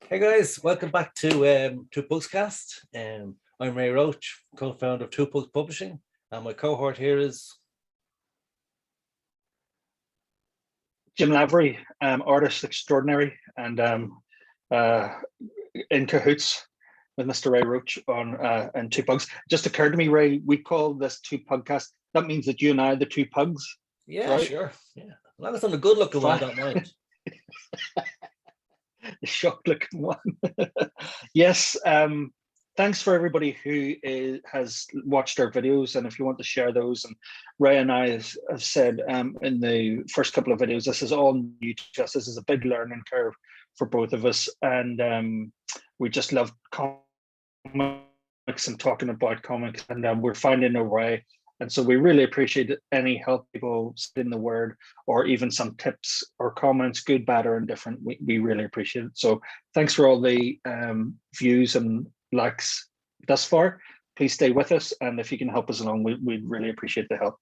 Hey guys, welcome back to Pugscast. I'm Ray Roche, co-founder of Two Pugs Publishing, and my cohort here is Jim Lavery, artist extraordinary, and in cahoots with Mr. Ray Roche on and Two Pugs. Just occurred to me, Ray, we call this Two Pugcast. That means that you and I are the two pugs. yeah, right? sure, yeah. As long as I'm the good-looking one, I don't mind. The shock-looking one. Yes. Thanks for everybody who has watched our videos, and if you want to share those, and Ray and I have said in the first couple of videos, this is all new to us. This is a big learning curve for both of us, and we just love comics and talking about comics, and we're finding a way. And so we really appreciate any help people send the word, or even some tips or comments, good, bad, or indifferent. We really appreciate it. So thanks for all the views and likes thus far. Please stay with us, and if you can help us along, we'd really appreciate the help.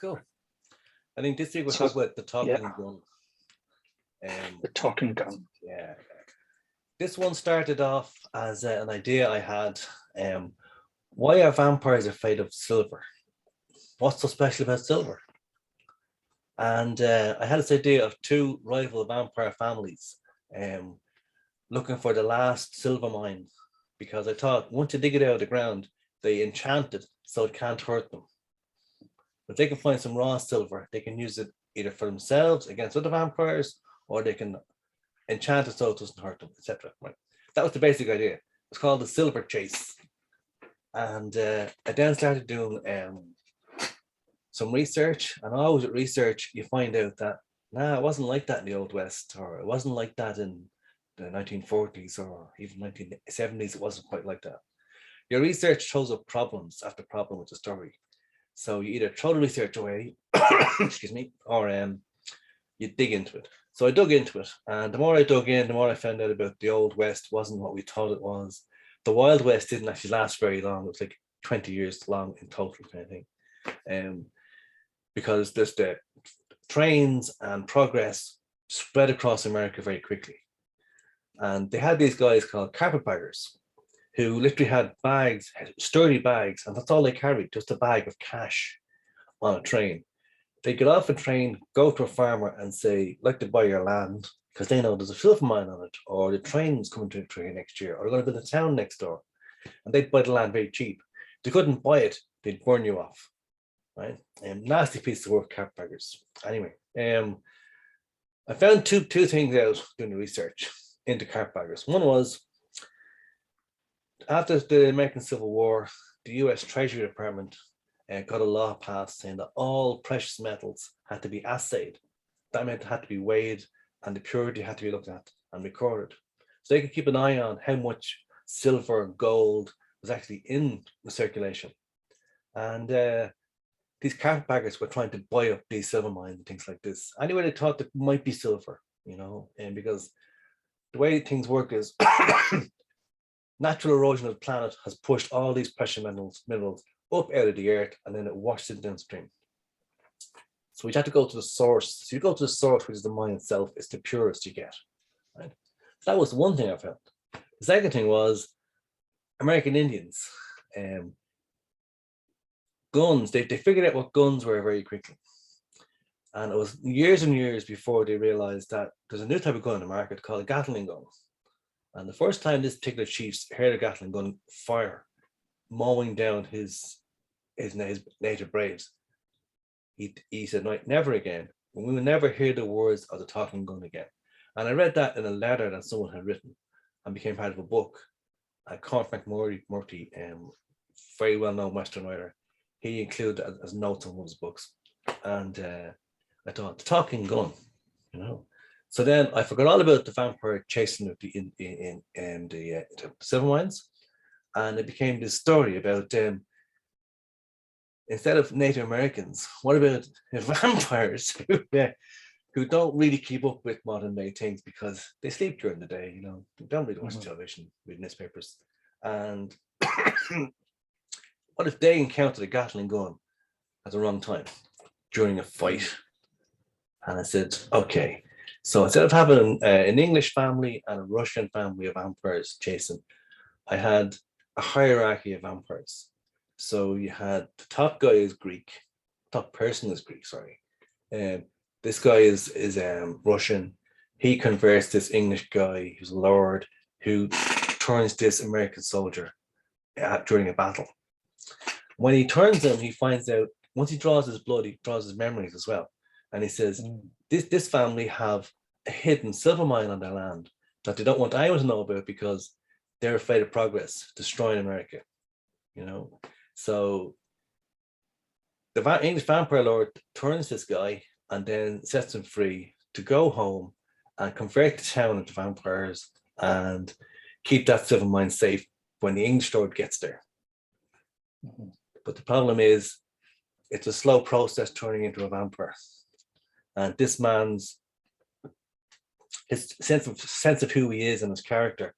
Cool. I think this week we'll talk about the talking gun. The talking gun. Yeah. This one started off as an idea I had. Why are vampires afraid of silver? What's so special about silver? And I had this idea of two rival vampire families looking for the last silver mine, because I thought once you dig it out of the ground, they enchant it so it can't hurt them. If they can find some raw silver, they can use it either for themselves against other vampires, or they can enchant it so it doesn't hurt them, etc. Right. That was the basic idea. It's called the silver chase. And I then started doing some research, and always with research, you find out that, it wasn't like that in the Old West, or it wasn't like that in the 1940s, or even 1970s, it wasn't quite like that. Your research throws up problems after problem with the story. So you either throw the research away, excuse me, or you dig into it. So I dug into it, and the more I dug in, the more I found out about the Old West wasn't what we thought it was. The Wild West didn't actually last very long. It was like 20 years long in total, kind of thing. Because there's the trains and progress spread across America very quickly. And they had these guys called carpetbaggers, who literally had bags, sturdy bags, and that's all they carried, just a bag of cash on a train. They get off a train, go to a farmer and say, "I'd like to buy your land," because they know there's a silver mine on it, or the train's coming to a train next year, or they're going to build a town next door. And they'd buy the land very cheap. If they couldn't buy it, they'd burn you off. Right? Nasty piece of work, carpetbaggers. Anyway, I found two things out doing the research into carpetbaggers. One was, after the American Civil War, the US Treasury Department got a law passed saying that all precious metals had to be assayed. That meant it had to be weighed, and the purity had to be looked at and recorded. So they could keep an eye on how much silver, gold was actually in the circulation. And these carpetbaggers were trying to buy up these silver mines and things like this. Anyway, they thought there might be silver, and because the way things work is natural erosion of the planet has pushed all these precious minerals up out of the earth, and then it washes it downstream. So we had to go to the source. So you go to the source, which is the mine itself. It's the purest you get. Right? So that was one thing I found. The second thing was American Indians. Guns. They figured out what guns were very quickly. And it was years and years before they realized that there's a new type of gun in the market called a Gatling gun. And the first time this particular chief heard a Gatling gun fire, mowing down his native braves, he said, "No, never again. We will never hear the words of the talking gun again." And I read that in a letter that someone had written and became part of a book. Cormac Murphy, very well-known Western writer, he included it as notes on one of his books. And I thought, the talking gun, So then I forgot all about the vampire chasing in the silver mines, and it became this story about instead of Native Americans, what about vampires who don't really keep up with modern day things because they sleep during the day, they don't really watch television, read newspapers. And what if they encountered a Gatling gun at the wrong time during a fight? And I said, okay, So instead of having an English family and a Russian family of vampires, Jason, I had a hierarchy of vampires. So you had the top guy is Greek, top person is Greek, sorry. This guy is Russian. He converts this English guy who's a lord who turns this American soldier during a battle. When he turns him, he finds out once he draws his blood, he draws his memories as well. And he says, this family have a hidden silver mine on their land that they don't want anyone to know about because they're afraid of progress, destroying America. You know, so the English vampire lord turns this guy and then sets him free to go home and convert the town into vampires and keep that silver mine safe when the English lord gets there. Mm-hmm. But the problem is, it's a slow process turning into a vampire. And this man's his sense of who he is and his character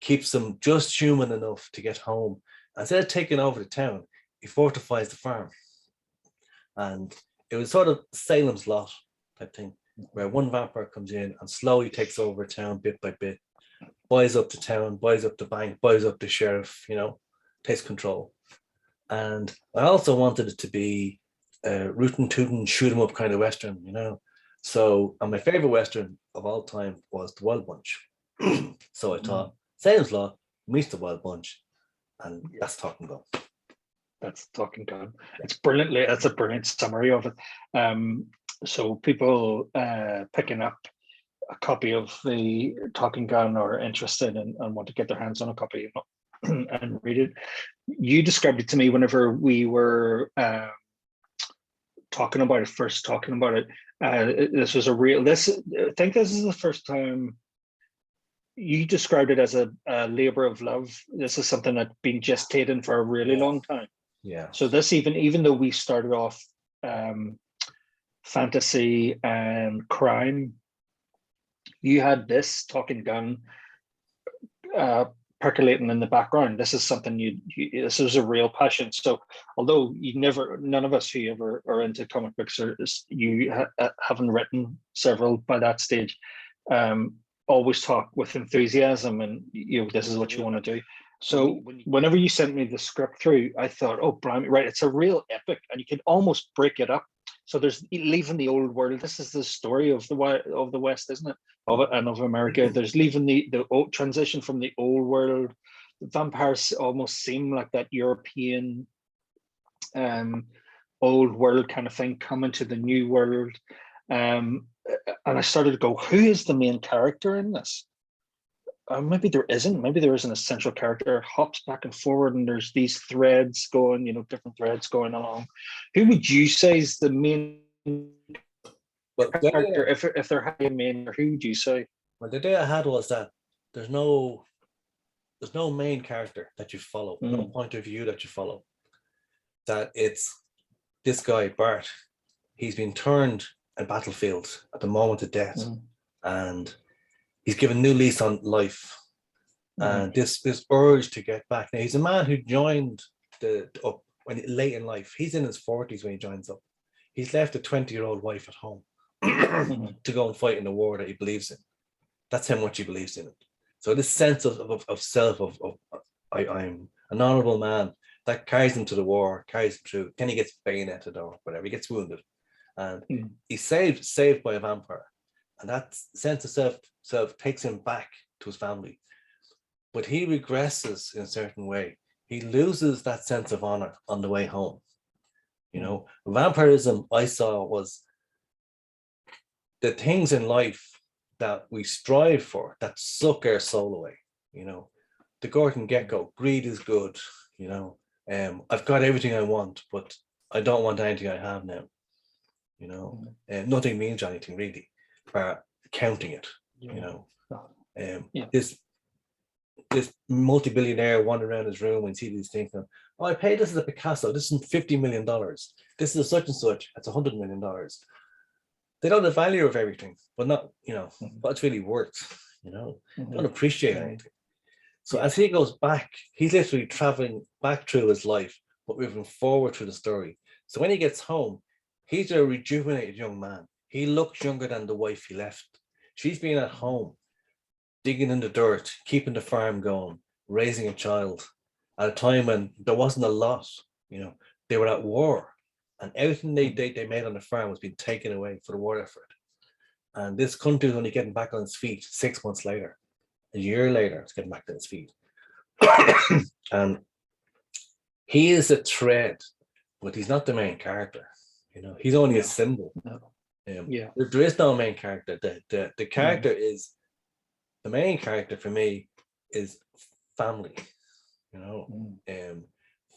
keeps him just human enough to get home. Instead of taking over the town, he fortifies the farm. And it was sort of Salem's Lot type thing, where one vampire comes in and slowly takes over a town bit by bit, buys up the town, buys up the bank, buys up the sheriff, you know, takes control. And I also wanted it to be a rootin' tootin' shoot 'em up kind of Western, you know. So, and my favorite Western of all time was The Wild Bunch. So I thought, Salem's Lot meets The Wild Bunch, and that's Talking Gun. That's Talking Gun. It's brilliantly. That's a brilliant summary of it. So people picking up a copy of the Talking Gun or interested and want to get their hands on a copy and read it. You described it to me whenever we were talking about it. This was a real. I think this is the first time you described it as a labor of love. This is something that's been gestating for a really long time. Yeah. So this, even though we started off fantasy and crime, you had this Talking Gun percolating in the background. This is something this is a real passion. So although none of us who ever are into comic books haven't written several by that stage, always talk with enthusiasm and this is what you want to do. So whenever you sent me the script through, I thought, oh, blimey, right, it's a real epic, and you can almost break it up. So there's leaving the old world. This is the story of the West, isn't it? And of America. There's leaving the old transition from the old world. The vampires almost seem like that European old world kind of thing coming to the new world. And I started to go, who is the main character in this? Maybe there isn't. Maybe there isn't a central character. It hops back and forward, and there's these threads going, different threads going along. Who would you say is the main character? If they're having a main, or who would you say? Well, the idea I had was that there's no main character that you follow, no point of view that you follow. That it's this guy Bart. He's been turned a battlefield at the moment of death, and he's given new lease on life, and this urge to get back. Now he's a man who joined late in life. He's in his 40s when he joins up. He's left a 20-year-old wife at home to go and fight in the war that he believes in. That's how much he believes in it. So this sense of self, I'm an honourable man, that carries him to the war, carries him through. Then he gets bayoneted or whatever. He gets wounded, and he's saved by a vampire. And that sense of self takes him back to his family. But he regresses in a certain way. He loses that sense of honor on the way home. Vampirism I saw was the things in life that we strive for that suck our soul away. The Gordon Gekko, greed is good. I've got everything I want, but I don't want anything I have now. Nothing means anything really. Counting it, this multi-billionaire wandering around his room and see these things. I paid this as a Picasso. This is $50 million. This is a such and such. It's $100 million. They don't know the value of everything, but not what it's really worth. Don't appreciate anything. So as he goes back, he's literally traveling back through his life, but moving forward through the story. So when he gets home, he's a rejuvenated young man. He looks younger than the wife he left She's been at home, digging in the dirt, keeping the farm going, raising a child at a time when there wasn't a lot. They were at war, and everything they made on the farm was being taken away for the war effort. And this country was only getting back on its feet 6 months later. A year later, it's getting back on its feet. And he is a thread, but he's not the main character. He's only a symbol. No. There is no main character. The character is, the main character for me is family.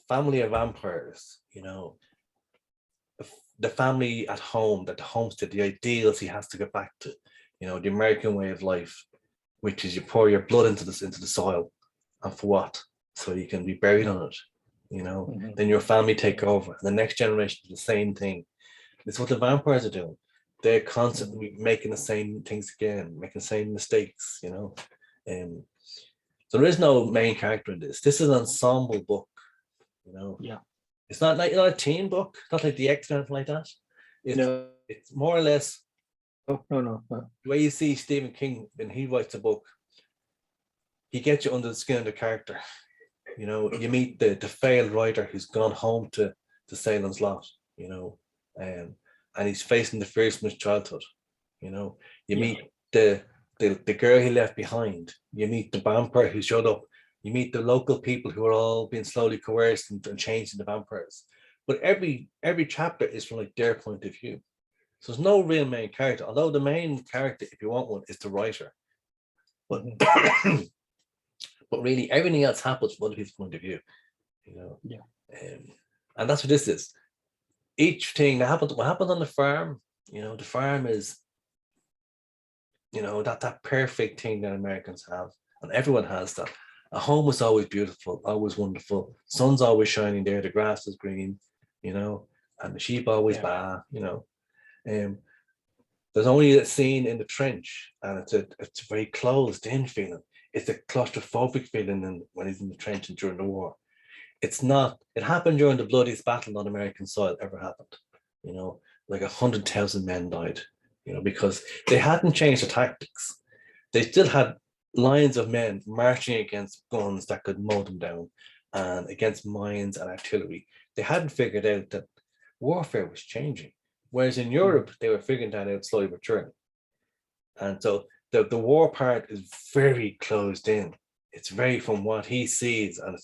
Family of vampires. The family at home, the homestead, the ideals he has to get back to. The American way of life, which is you pour your blood into the soil, and for what? So you can be buried on it. Then your family take over. The next generation do the same thing. It's what the vampires are doing. They're constantly making the same things again, making the same mistakes. So there is no main character in this. This is an ensemble book. It's not like a teen book, not like the X-Men like that. It's more or less. No. The way you see Stephen King when he writes a book, he gets you under the skin of the character. You meet the failed writer who's gone home to Salem's Lot, and he's facing the fears from his childhood. You meet the girl he left behind. You meet the vampire who showed up. You meet the local people who are all being slowly coerced and changed into vampires. But every chapter is from like their point of view. So there's no real main character, although the main character, if you want one, is the writer. But but really everything else happens from other people's point of view. And that's what this is. Each thing that happened, what happened on the farm, the farm is, that perfect thing that Americans have, and everyone has that. A home is always beautiful, always wonderful. Sun's always shining there, the grass is green, and the sheep always baa, there's only a scene in the trench, and it's a very closed in feeling. It's a claustrophobic feeling when he's in the trench and during the war. It's not, it happened during the bloodiest battle on American soil ever happened. Like 100,000 men died, because they hadn't changed the tactics. They still had lines of men marching against guns that could mow them down and against mines and artillery. They hadn't figured out that warfare was changing. Whereas in Europe, they were figuring that out slowly but surely. And so the war part is very closed in. It's very from what he sees, and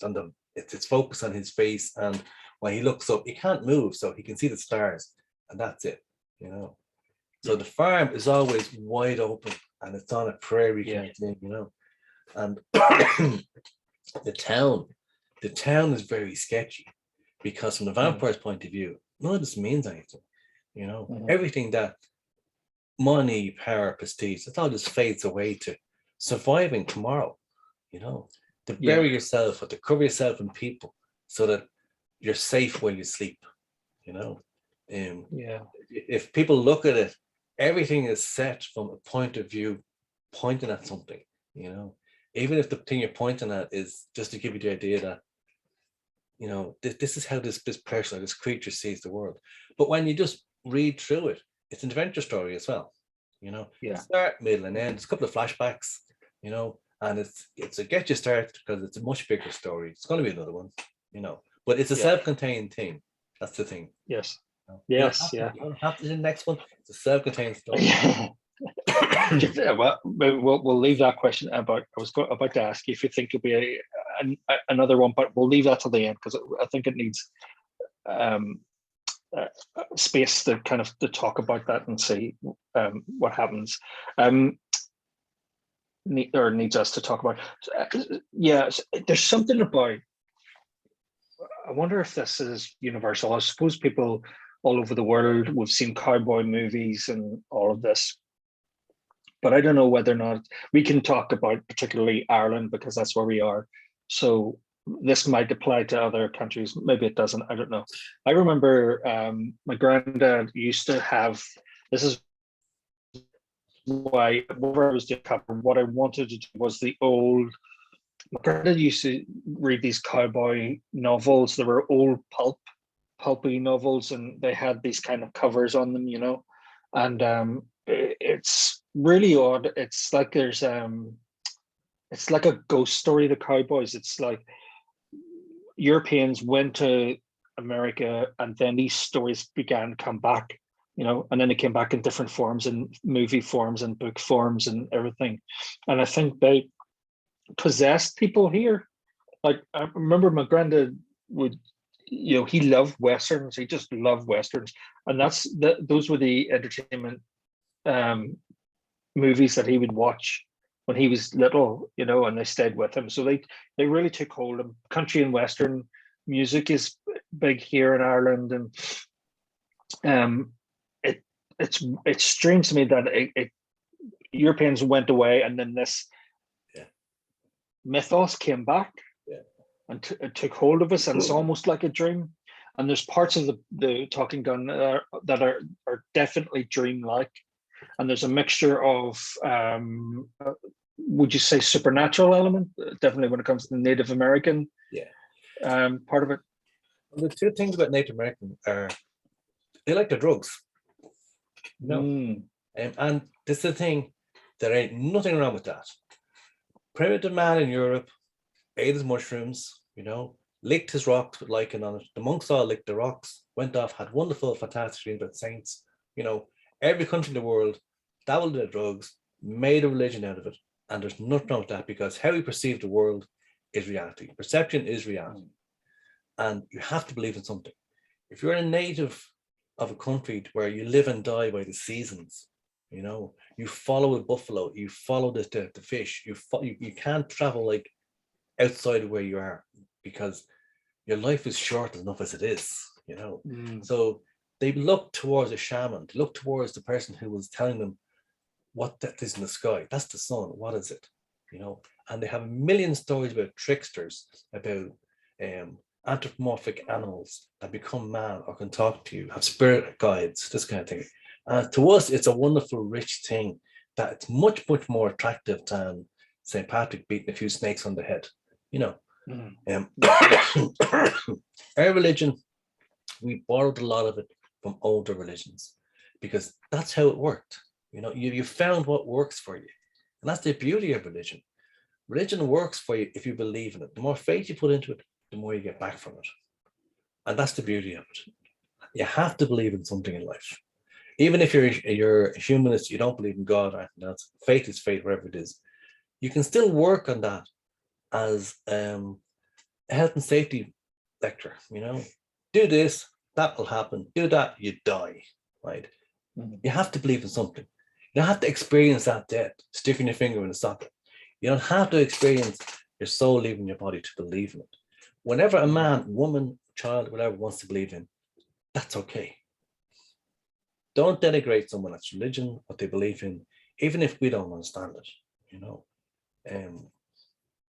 it's focused on his face, and when he looks up, he can't move, so he can see the stars, and that's it. So the farm is always wide open, and it's on a prairie kind of thing, and the town is very sketchy, because from the vampire's point of view, none of this means anything. Everything that money, power, prestige, it all just fades away to surviving tomorrow, to bury yourself or to cover yourself in people so that you're safe when you sleep. If people look at it, everything is set from a point of view pointing at something, even if the thing you're pointing at is just to give you the idea that this is how this person or this creature sees the world. But when you just read through it, it's an adventure story as well. Start, middle, and end. There's a couple of flashbacks, and it's a get you started because it's a much bigger story. It's going to be another one, but it's a self-contained thing. That's the thing. Yes. You don't have to do the next one. It's a self-contained story. Well, we'll leave that question about. I was about to ask you if you think it'll be another one, but we'll leave that till the end because I think it needs space to kind of to talk about that and see what happens. Needs us to talk about. There's something about. I wonder if this is universal. I suppose people all over the world, we've seen cowboy movies and all of this, but I don't know whether or not we can talk about particularly Ireland because that's where we are. So this might apply to other countries. Maybe it doesn't. I don't know. I remember my granddad used to have, this is why whenever I was doing cover, what I wanted to do was the old, my granddad used to read these cowboy novels. They were old pulpy novels, and they had these kind of covers on them, and it's really odd. It's like it's like a ghost story, the cowboys. It's like Europeans went to America, and then these stories began to come back, and then they came back in different forms, in movie forms and book forms and everything. And I think they possessed people here. Like, I remember my granddad would, he loved westerns. He just loved westerns, and those were the entertainment um, movies that he would watch when he was little, and they stayed with him. So they really took hold of country and western music is big here in Ireland, and um, it's strange to me that Europeans went away, and then this Yeah. mythos came back, Yeah. and it took hold of us, and it's almost like a dream. And there's parts of the Talking Gun that are definitely dreamlike, and there's a mixture of would you say supernatural element, definitely when it comes to the Native American part of it. The two things about Native American are they like their drugs. And this is the thing, there ain't nothing wrong with that. Primitive man in Europe ate his mushrooms, licked his rocks with lichen on it. The monks all licked the rocks, went off, had wonderful, fantastic dreams about saints. Every country in the world dabbled in their drugs, made a religion out of it. And there's nothing wrong with that, because how we perceive the world is reality. Perception is reality. And you have to believe in something. If you're a native of a country where you live and die by the seasons, you follow a buffalo, you follow the fish, you can't travel like outside of where you are, because your life is short enough as it is, So they look towards a shaman, they look towards the person who was telling them what that is in the sky. That's the sun. What is it? And they have a million stories about tricksters, about anthropomorphic animals that become man or can talk to you, have spirit guides, this kind of thing. To us, it's a wonderful, rich thing that it's much, much more attractive than St. Patrick beating a few snakes on the head. Our religion, we borrowed a lot of it from older religions, because that's how it worked. You found what works for you. And that's the beauty of religion. Religion works for you if you believe in it. The more faith you put into it, the more you get back from it. And that's the beauty of it. You have to believe in something in life. Even if you're a humanist, you don't believe in God or anything else, faith is faith, wherever it is. You can still work on that as a health and safety lecture. Do this, that will happen. Do that, you die, right? You have to believe in something. You don't have to experience that death, sticking your finger in a socket. You don't have to experience your soul leaving your body to believe in it. Whenever a man, woman, child, whatever wants to believe in, that's okay. Don't denigrate someone that's religion, what they believe in, even if we don't understand it.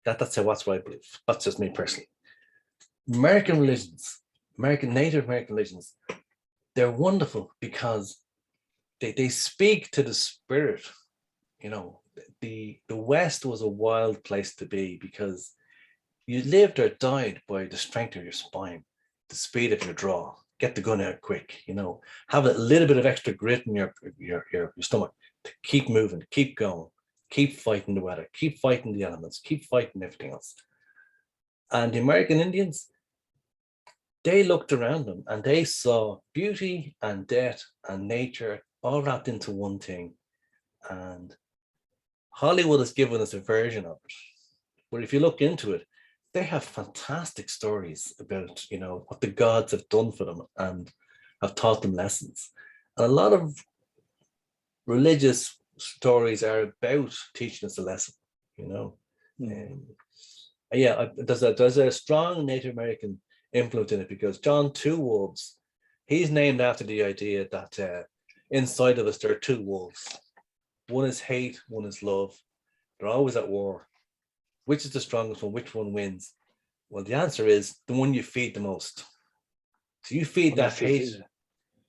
That's what I believe. That's just me personally. American religions, Native American religions, they're wonderful because they speak to the spirit. The West was a wild place to be, because you lived or died by the strength of your spine, the speed of your draw, get the gun out quick, have a little bit of extra grit in your stomach to keep moving, keep going, keep fighting the weather, keep fighting the elements, keep fighting everything else. And the American Indians, they looked around them and they saw beauty and death and nature all wrapped into one thing. And Hollywood has given us a version of it. But if you look into it, they have fantastic stories about, what the gods have done for them and have taught them lessons. And a lot of religious stories are about teaching us a lesson, there's a strong Native American influence in it, because John Two Wolves, he's named after the idea that inside of us there are two wolves. One is hate, one is love. They're always at war. Which is the strongest one? Which one wins? Well, the answer is the one you feed the most. So you feed that hate,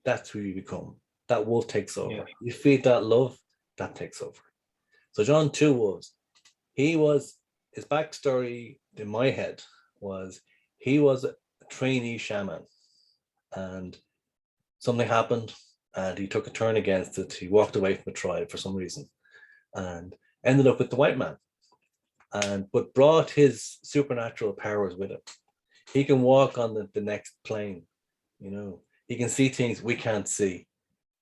that's who you become. That wolf takes over. Yeah. You feed that love, that takes over. So John Two Wolves, his backstory in my head was he was a trainee shaman, and something happened and he took a turn against it. He walked away from the tribe for some reason. and ended up with the white man, but brought his supernatural powers with him. He can walk on the next plane, you know. He can see things we can't see,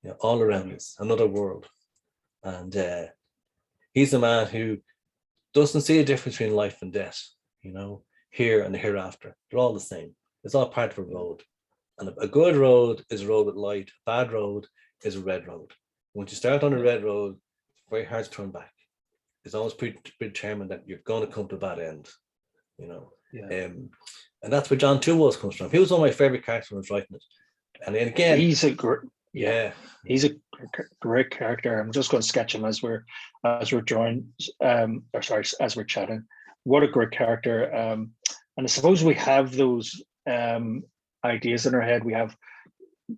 you know, all around us, another world. And he's a man who doesn't see a difference between life and death, you know, here and the hereafter. They're all the same. It's all part of a road. And a good road is a road with light. A bad road is a red road. Once you start on a red road, it's very hard to turn back. It's almost predetermined that you're going to come to a bad end, you know. Yeah. And that's where John Two Walls comes from. He was one of my favorite characters when I was writing it. And then again, he's a great, yeah, he's a great character. I'm just going to sketch him as we're drawing, or sorry, as we're chatting. What a great character. And I suppose we have those ideas in our head. We have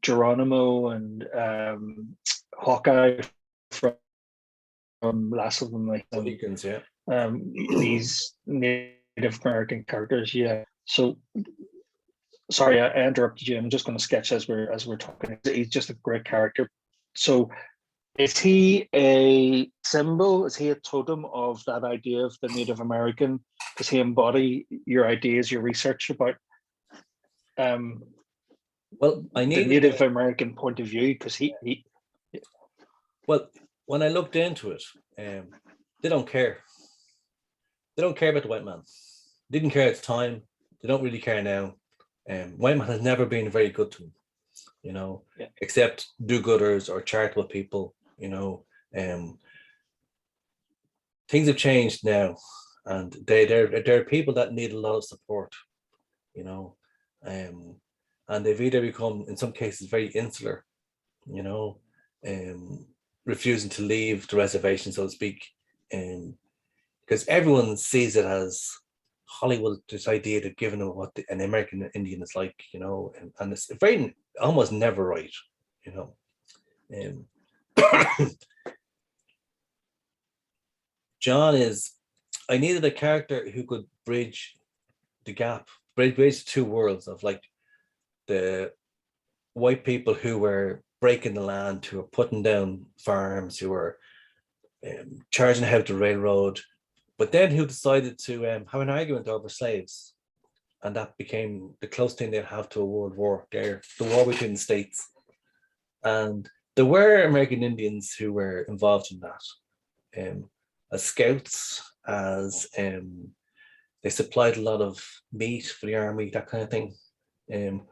Geronimo and Hawkeye from Last of them, like yeah. These Native American characters. Yeah. So sorry, I interrupted you. I'm just going to sketch as we're talking. He's just a great character. So is he a symbol? Is he a totem of that idea of the Native American? Does he embody your ideas, your research about well, I the Native American point of view? Because he well, when I looked into it, they don't care. They don't care about the white man. They didn't care at the time. They don't really care now. White man has never been very good to them, you know, except do-gooders or charitable people, you know. Things have changed now, and they're people that need a lot of support, you know, and they've either become, in some cases, very insular, you know, refusing to leave the reservation, so to speak, because everyone sees it as Hollywood, this idea of giving them what an American Indian is like, you know, and it's very almost never right, you know. John I needed a character who could bridge the gap, bridge two worlds of like the white people who were breaking the land, who were putting down farms, who were charging ahead of the railroad, but then who decided to have an argument over slaves. And that became the close thing they'd have to a world war there, the war between the states. And there were American Indians who were involved in that, as scouts, as they supplied a lot of meat for the army, that kind of thing.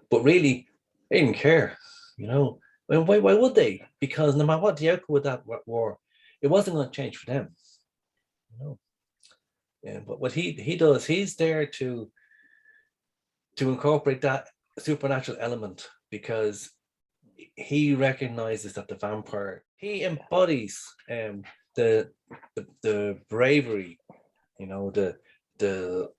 But really, they didn't care, you know. Well, why would they? Because no matter what the outcome of that war, it wasn't going to change for them, you know. But what he does, he's there to incorporate that supernatural element, because he recognizes that the vampire, he embodies the bravery, you know, the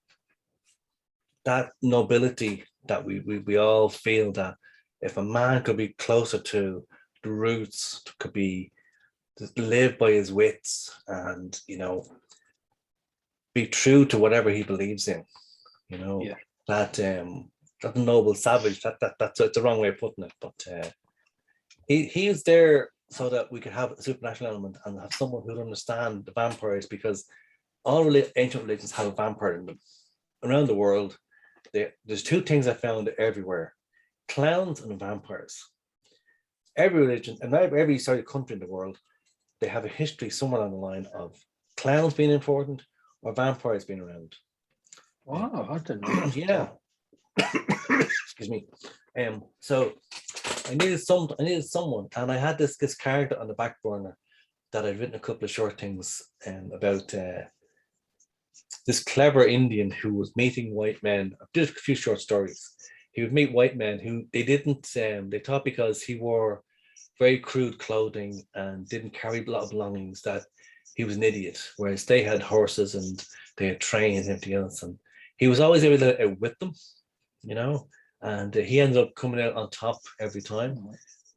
that nobility that we all feel, that if a man could be closer to the roots, could be to live by his wits, and you know, be true to whatever he believes in, you know, that noble savage, that's the wrong way of putting it, but he is there so that we could have a supernatural element and have someone who would understand the vampires, because all ancient religions have a vampire in them around the world. There's two things I found everywhere: clowns and vampires. Every religion and every country in the world, they have a history somewhere on the line of clowns being important or vampires being around. Wow, I didn't know. Yeah. Excuse me. So I needed someone, and I had this character on the back burner that I'd written a couple of short things about this clever Indian who was meeting white men. I did a few short stories. He would meet white men who they thought because he wore very crude clothing and didn't carry a lot of belongings that he was an idiot, whereas they had horses and they had trains and everything else, and he was always able to outwit them, you know, and he ended up coming out on top every time.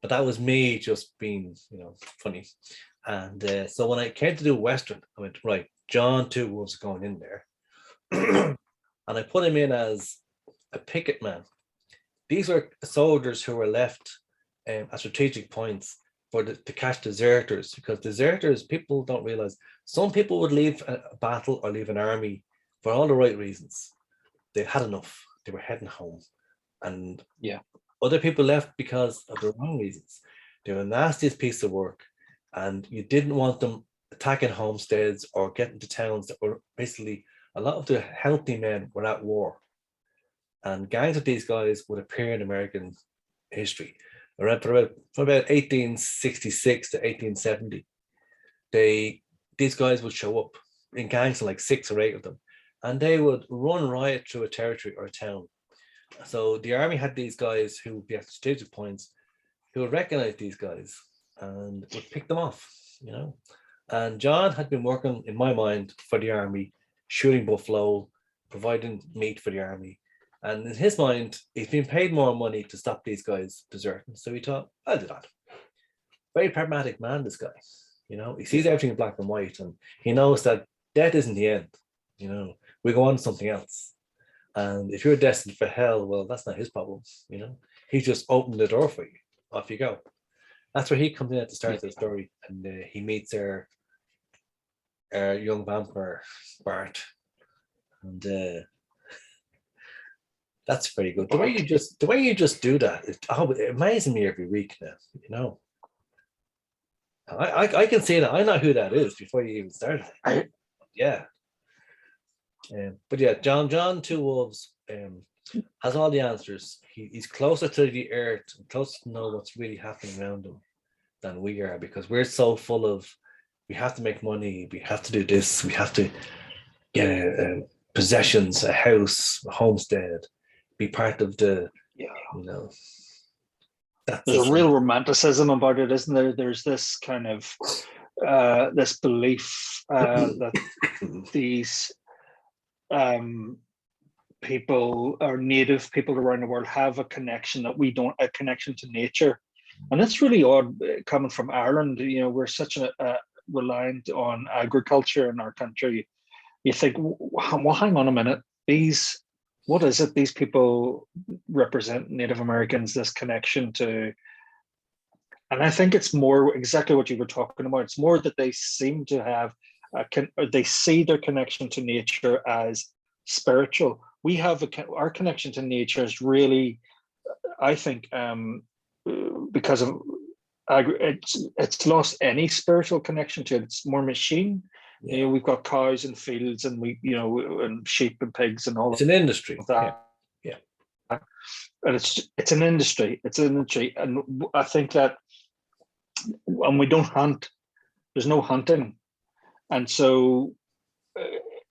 But that was me just being, you know, funny. And so when I came to do Western, I went, right, John Two Wolves going in there. And I put him in as a picket man. These were soldiers who were left at strategic points to catch deserters, because deserters, people don't realize, some people would leave a battle or leave an army for all the right reasons. They had enough. They were heading home. And Yeah. other people left because of the wrong reasons. They were the nastiest piece of work, and you didn't want them attacking homesteads or getting to towns that were basically, a lot of the healthy men were at war. And gangs of these guys would appear in American history. Around from about 1866 to 1870, these guys would show up in gangs of like 6 or 8 of them, and they would run riot through a territory or a town. So the army had these guys who would be at strategic points, who would recognize these guys and would pick them off, you know. And John had been working, in my mind, for the army, shooting buffalo, providing meat for the army. And in his mind, he's been paid more money to stop these guys deserting. So he thought, I'll do that. Very pragmatic man, this guy. You know, he sees everything in black and white, and he knows that death isn't the end. You know, we go on to something else. And if you're destined for hell, well, that's not his problem. You know, he's just opened the door for you. Off you go. That's where he comes in at the start of the story, and he meets our young vampire, Bart. And that's very good. The way you just do that, it amazes me every week now. You know, I can see that. I know who that is before you even started. Yeah. But yeah, John Two Wolves has all the answers. He's closer to the earth, closer to know what's really happening around him than we are, because we're so full of, we have to make money, we have to do this, we have to get possessions, a house, a homestead, be part of the, you know. There's a real romanticism about it, isn't there? There's this kind of this belief that these people, or native people around the world, have a connection that we don't, a connection to nature. And that's really odd coming from Ireland. You know, we're such a reliant on agriculture in our country. You think, well, hang on a minute, what is it? These people represent Native Americans, this connection to, and I think it's more exactly what you were talking about. It's more that they seem to have, they see their connection to nature as spiritual. We have our connection to nature is really, I think, because of it's lost any spiritual connection to it. It's more machine. Yeah. You know, we've got cows and fields, and and sheep and pigs and all. It's an industry. That. Yeah. And it's an industry. It's an industry, and I think that when we don't hunt, there's no hunting, and so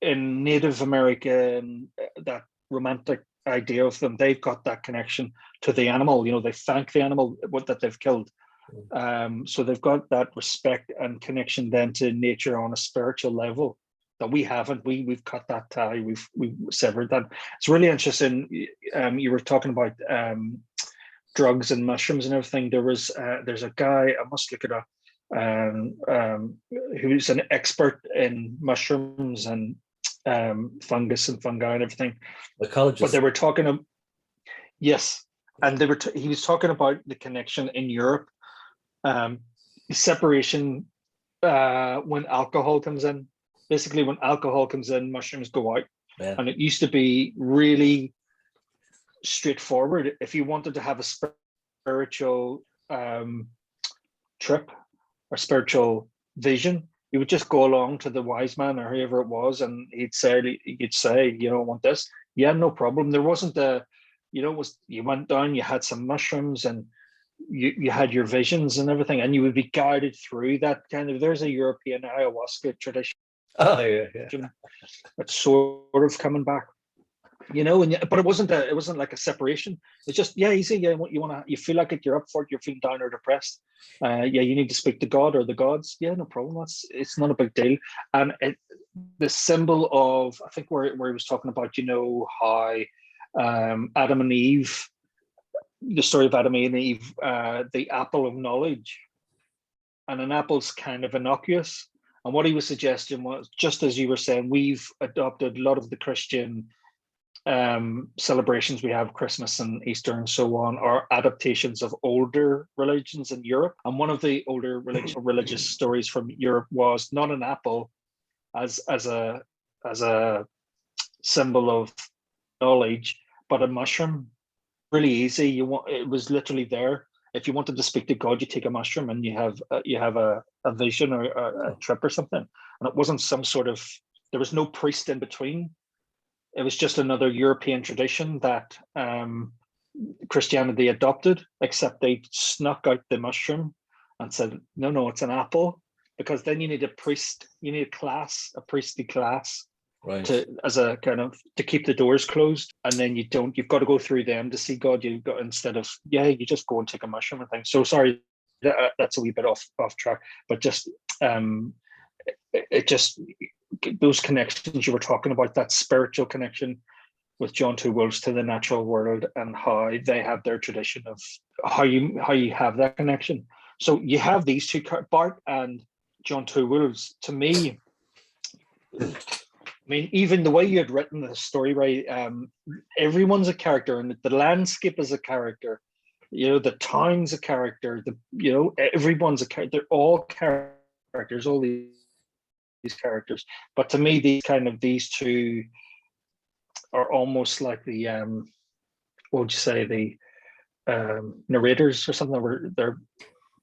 in Native American, that romantic idea of them, they've got that connection to the animal. You know, they thank the animal that they've killed. So they've got that respect and connection then to nature on a spiritual level that we haven't. We've cut that tie. We've severed that. It's really interesting. You were talking about drugs and mushrooms and everything. There's a guy, I must look it up, who's an expert in mushrooms and fungus and fungi and everything. Ecologist. But they were talking yes, and he was talking about the connection in Europe. Separation when alcohol comes in. Basically, when alcohol comes in, mushrooms go out. Yeah. And it used to be really straightforward. If you wanted to have a spiritual trip or spiritual vision, you would just go along to the wise man or whoever it was, and you'd say, you don't want this. Yeah, no problem. There wasn't you went down, you had some mushrooms, and you had your visions and everything, and you would be guided through that kind of. There's a European ayahuasca tradition. Oh yeah. It's sort of coming back, but it wasn't like a separation. It's just easy. Yeah, you feel like it, you're up for it, you're feeling down or depressed. You need to speak to God or the gods. Yeah, no problem. It's not a big deal. And the symbol of, I think where he was talking about, how Adam and Eve. The story of Adam and Eve, the apple of knowledge, and an apple's kind of innocuous. And what he was suggesting was, just as you were saying, we've adopted a lot of the Christian celebrations we have, Christmas and Easter and so on, are adaptations of older religions in Europe. And one of the older religious stories from Europe was not an apple as a symbol of knowledge, but a mushroom. Really easy. It was literally there. If you wanted to speak to God, you take a mushroom and you have a vision or a trip or something. And it wasn't some sort of, there was no priest in between. It was just another European tradition that Christianity adopted, except they snuck out the mushroom and said, no, it's an apple, because then you need a priest, you need a priestly class, Right. to keep the doors closed, and then you've got to go through them to see God. You've got, instead of, you just go and take a mushroom and things. So sorry, that's a wee bit off track, but just it just, those connections you were talking about, that spiritual connection with John Two Wolves to the natural world, and how they have their tradition of how you have that connection. So you have these two, Bart and John Two Wolves. To me, I mean, even the way you had written the story, right? Everyone's a character, and the landscape is a character. The town's a character. Everyone's a character. They're all characters. All these characters. But to me, these two are almost like the what would you say, the narrators or something, where they're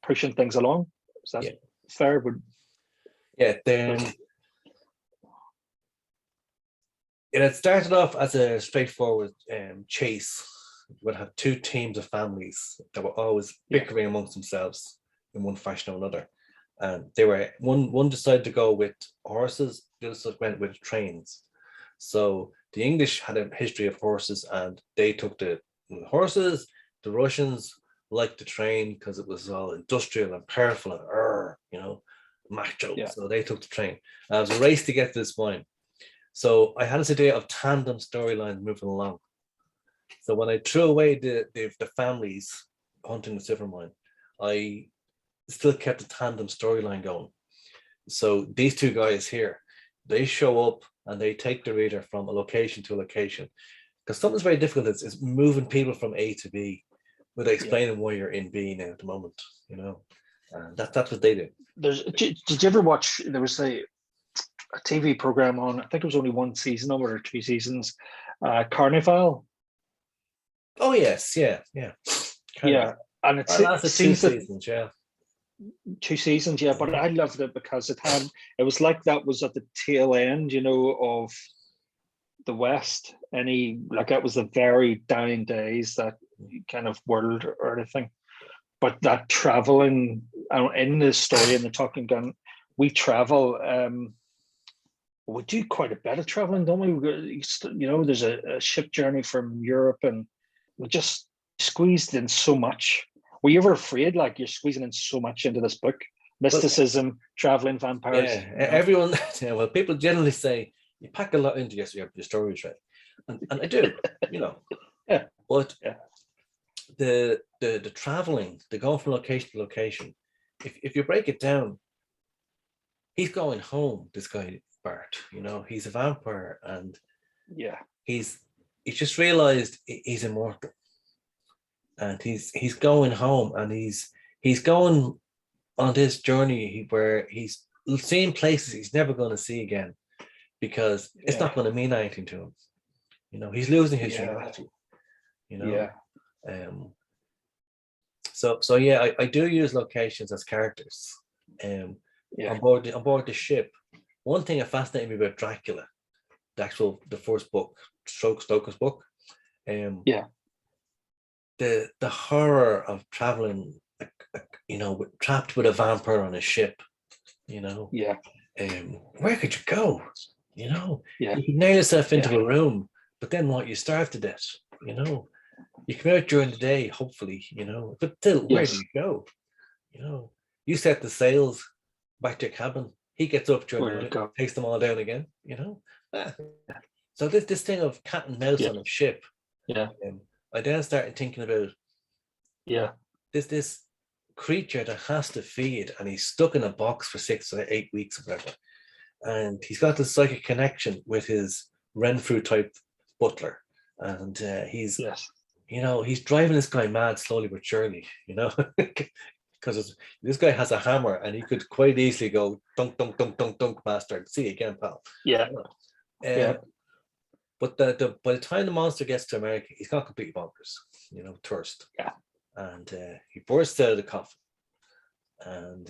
pushing things along. Is that fair? It started off as a straightforward chase. You would have two teams of families that were always bickering amongst themselves in one fashion or another. And they were one decided to go with horses, the other went with trains. So the English had a history of horses, and they took the horses. The Russians liked the train because it was all industrial and powerful and macho. Yeah. So they took the train. And it was a race to get to this point. So I had this idea of tandem storylines moving along. So when I threw away the families hunting the silver mine, I still kept the tandem storyline going. So these two guys here, they show up and they take the reader from a location to a location. Because something's very difficult is moving people from A to B without explaining why you're in B now at the moment, And that's what they did. Did you ever watch, there was a TV program on, I think it was only one season of it, or 2 seasons, Carnival. Oh yes, yeah. Yeah, and it lasted 2 seasons, 2 seasons, but I loved it because it was like that was at the tail end, of the West. That was the very dying days, that kind of world or anything. But that traveling in the story, in the Talking Gun, we travel. We do quite a bit of traveling, don't we? There's a ship journey from Europe, and we just squeezed in so much. Were you ever afraid, like, you're squeezing in so much into this book? Mysticism, traveling, vampires. Yeah, everyone. Well, people generally say you pack a lot into your stories, right? And I do, Yeah. But the traveling, the going from location to location, if you break it down, he's going home. This guy Bart, he's a vampire, and he's just realized he's immortal. And he's going home, and he's going on this journey where he's seeing places he's never going to see again, because it's not going to mean anything to him. He's losing his humanity. So I do use locations as characters. On board the ship. One thing that fascinated me about Dracula, the first book, Stoker's book, the horror of traveling, trapped with a vampire on a ship, where could you go? You can nail yourself into a room, but then what? You starve to death. You come out during the day, hopefully, but still, where do you go? You set the sails back to your cabin. He gets up during the night, takes them all down again. So this thing of cat and mouse on a ship. I then started thinking about this creature that has to feed, and he's stuck in a box for 6 or 8 weeks or whatever, and he's got this psychic connection with his Renfrew type butler, and he's Yes. he's driving this guy mad slowly but surely, because this guy has a hammer and he could quite easily go dunk, dunk, dunk, dunk, dunk, master. See you again, pal. Yeah. Yeah. But by the time the monster gets to America, he's got completely bonkers, tourist. Yeah. And he bursts out of the coffin and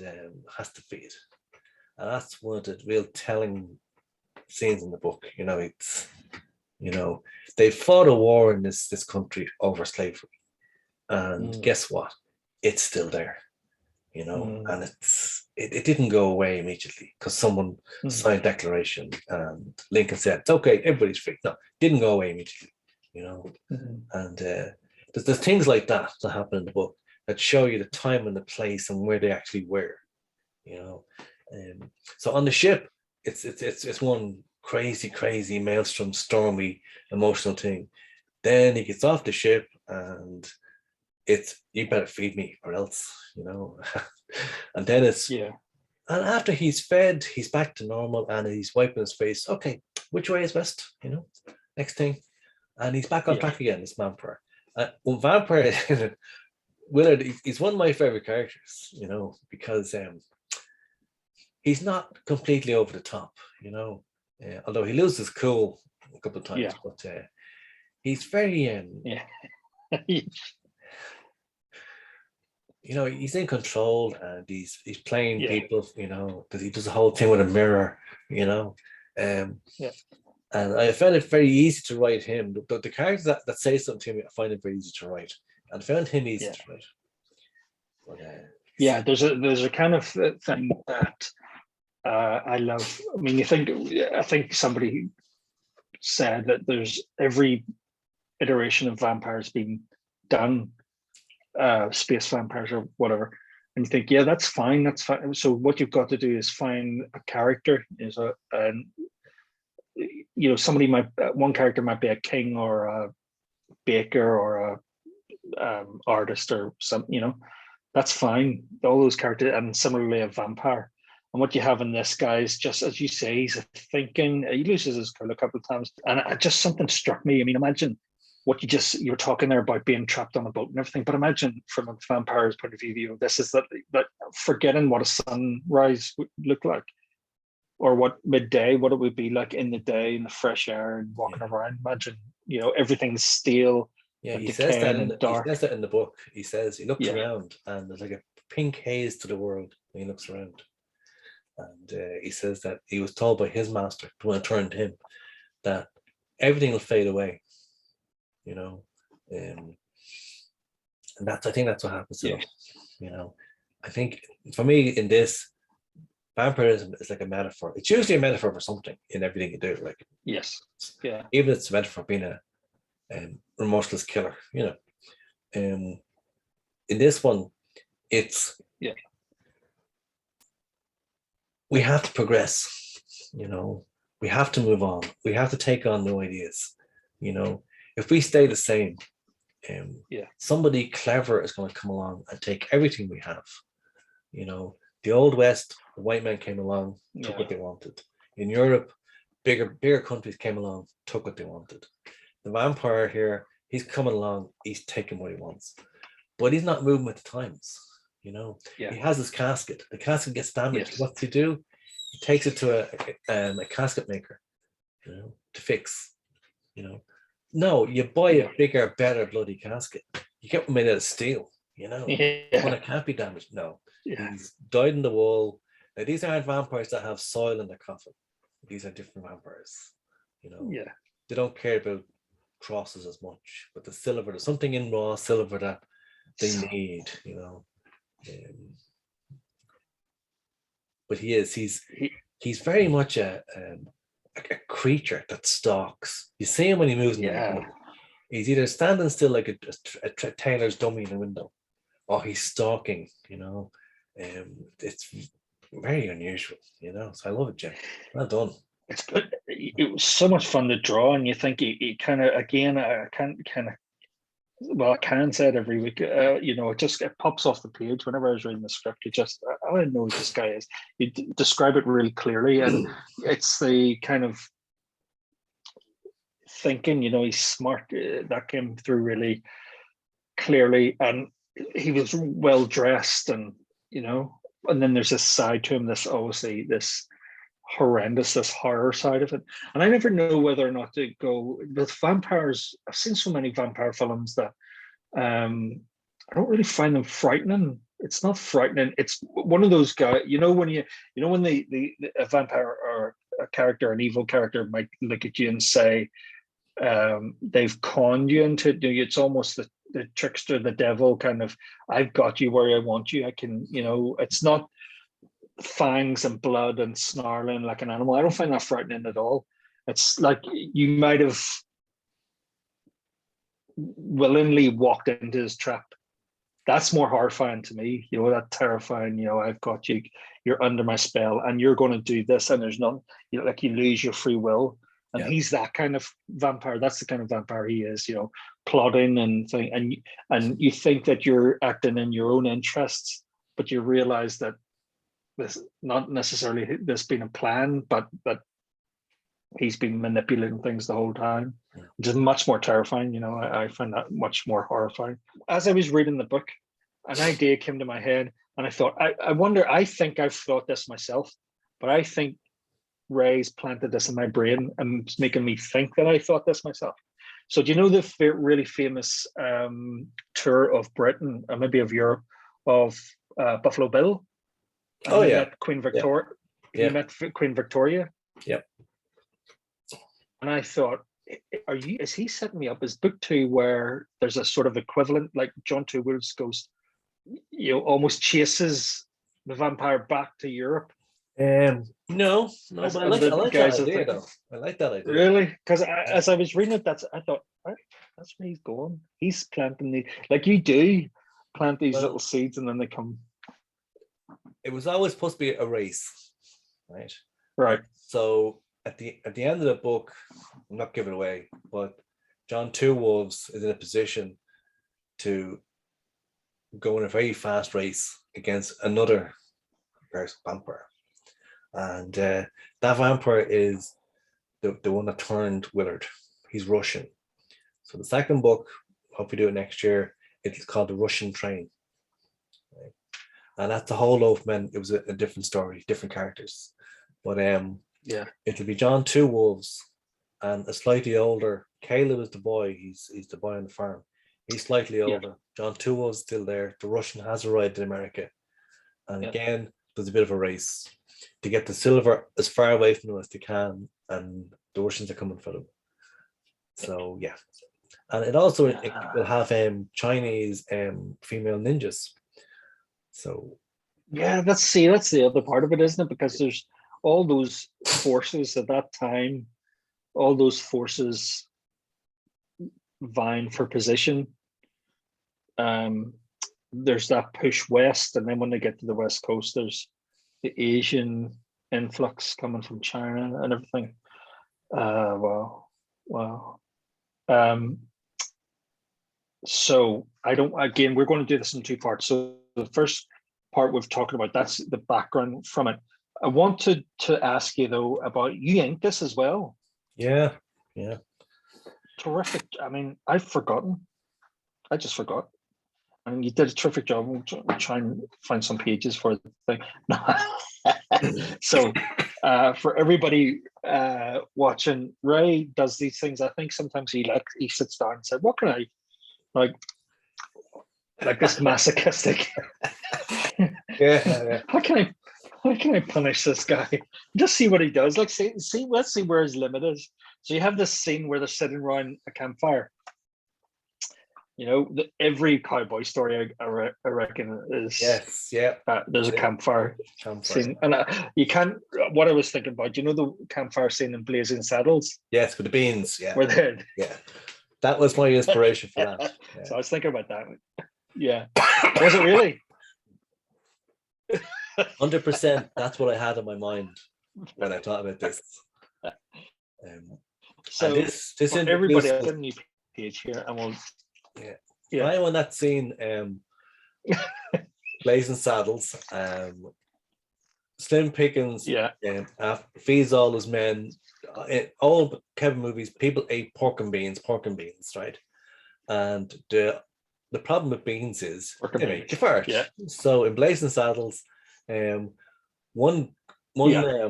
has to feed. And that's one of the real telling scenes in the book. It's they fought a war in this country over slavery, and guess what? It's still there. And it didn't go away immediately because someone signed a declaration and Lincoln said it's okay, everybody's free. No, it didn't go away immediately. And there's things like that happen in the book that show you the time and the place and where they actually were. So on the ship, it's one crazy maelstrom, stormy, emotional thing. Then he gets off the ship and it's you better feed me or else, and then it's and after he's fed, he's back to normal and he's wiping his face. Okay, which way is best? Next thing, and he's back on track again. This vampire. Vampire Willard, he's one of my favorite characters, because he's not completely over the top, although he loses cool a couple of times, but he's very he's in control and he's playing people, because he does the whole thing with a mirror, and I found it very easy to write him. The characters that say something to me, I find it very easy to write, and I found him easy to write. But, there's a kind of thing that I love. I mean, I think somebody said that there's every iteration of vampires being done, space vampires or whatever, and you think, that's fine. So what you've got to do is find a character. Somebody one character might be a king or a baker or a artist or some, that's fine. All those characters, and similarly a vampire. And what you have in this guy is just, as you say, he's thinking. He loses his cool a couple of times, and just something struck me. I mean, imagine what you were talking there about being trapped on a boat and everything. But imagine from a vampire's point of view, this is that forgetting what a sunrise would look like, or what midday, what it would be like in the day in the fresh air and walking around. Imagine, everything's stale. Yeah, he says that in the book. He says he looks around and there's like a pink haze to the world when he looks around. And he says that he was told by his master when it turned to him that everything will fade away, and I think that's what happens to them. I think for me in this, vampirism is like a metaphor. It's usually a metaphor for something in everything you do. Like even if it's a metaphor for being a remorseless killer, in this one, it's we have to progress, we have to move on, we have to take on new ideas. If we stay the same, somebody clever is going to come along and take everything we have. The old West, the white men came along, took what they wanted. In Europe, bigger countries came along, took what they wanted. The vampire here, he's coming along, he's taking what he wants, but he's not moving with the times. He has his casket. The casket gets damaged. What's he do? He takes it to a casket maker, to fix. No, you buy a bigger, better bloody casket. You get one made out of steel. When it can't be damaged. No, he's died in the wall. Now these aren't vampires that have soil in their coffin. These are different vampires. They don't care about crosses as much, but the silver, there's something in raw silver that they need. But he's very much a creature that stalks. You see him when he moves in the window. He's either standing still like a tailor's dummy in the window, or he's stalking. It's very unusual. So I love it, Jim. Well done. It's good. It was so much fun to draw, and you think he kind of, again, I can say it every week. It pops off the page whenever I was reading the script. I don't know who this guy is. You describe it really clearly, and it's the kind of thinking. He's smart. That came through really clearly, and he was well dressed, and and then there's this side to him, this obviously this horrendous, this horror side of it. And I never know whether or not to go with vampires. I've seen so many vampire films that I don't really find them frightening. It's not frightening. It's one of those guys, when a vampire or a character, an evil character might look at you and say, they've conned you into it. It's almost the trickster, the devil kind of, I've got you where I want you. I can, it's not fangs and blood and snarling like an animal. I don't find that frightening at all. It's like you might have willingly walked into his trap. That's more horrifying to me, that terrifying, I've got you, you're under my spell and you're going to do this, and there's none, like you lose your free will. And he's that kind of vampire. That's the kind of vampire he is, plotting and thing. And you think that you're acting in your own interests, but you realize that this not necessarily this being a plan, but that he's been manipulating things the whole time, which is much more terrifying. I find that much more horrifying. As I was reading the book, an idea came to my head, and I thought, I wonder, I think I've thought this myself, but I think Ray's planted this in my brain and it's making me think that I thought this myself. So do you know the really famous tour of Britain, or maybe of Europe, of Buffalo Bill? Oh, yeah. Met Queen Victoria. Yeah. He met Queen Victoria. Yep. And I thought, is he setting me up as book 2 where there's a sort of equivalent, like John Two Wolves goes, almost chases the vampire back to Europe? No, but I like that idea though. I like that idea. Really? Because as I was reading it, I thought, that's where he's going. He's planting like you do, plant these little seeds and then they come. It was always supposed to be a race, right? Right. So at the end of the book, I'm not giving it away, but John Two Wolves is in a position to go in a very fast race against another vampire. And that vampire is the one that turned Willard. He's Russian. So the second book, hope we do it next year, it's called The Russian Train. Right? And that's a whole load of men. It was a different story, different characters. But it'll be John Two Wolves and a slightly older. Caleb is the boy. He's the boy on the farm. He's slightly older. Yeah. John Two Wolves still there. The Russian has arrived in America. And again, there's a bit of a race to get the silver as far away from them as they can, and the Russians are coming for them. So and it also it will have Chinese female ninjas. So that's the other part of it, isn't it? Because there's all those forces at that time, all those forces vying for position. There's that push west, and then when they get to the west coast, there's the Asian influx coming from China and everything. Wow. So we're going to do this in 2 parts. So the first part we've talked about, that's the background from it. I want to ask you though about, you inked this as well. Yeah. Terrific. I mean, I just forgot. And you did a terrific job. We'll try and find some pages for the thing. So for everybody watching, Ray does these things. I think sometimes he sits down and said, what can I, like this masochistic. Yeah. How can I punish this guy? Just see what he does. Like let's see where his limit is. So you have this scene where they're sitting around a campfire. Every cowboy story I reckon is there's a campfire scene, and you can't. What I was thinking about, the campfire scene in Blazing Saddles? Yes, with the beans. Where they that was my inspiration for that. Yeah. So I was thinking about that. Yeah, was it really? 100%. That's what I had in my mind when I thought about this. So this everybody has a new page here, and we'll. Yeah. I on that scene, Blazing Saddles, Slim Pickens, feeds all his men in all Kevin movies, people ate pork and beans, right? And the problem with beans is they make you fart. Yeah. So in Blazing Saddles, um, one Yeah.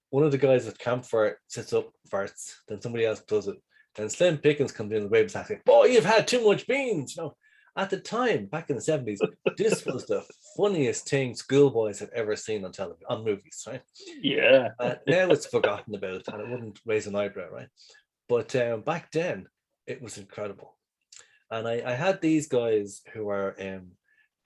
one of the guys at campfire sits up, farts, then somebody else does it. Then Slim Pickens comes in the baby's saying, "Boy, you've had too much beans." You know, at the time, back in the 70s, this was the funniest thing schoolboys had ever seen on television, on movies, right? Yeah. Now it's forgotten about and it wouldn't raise an eyebrow, right? But back then, it was incredible. And I had these guys who are,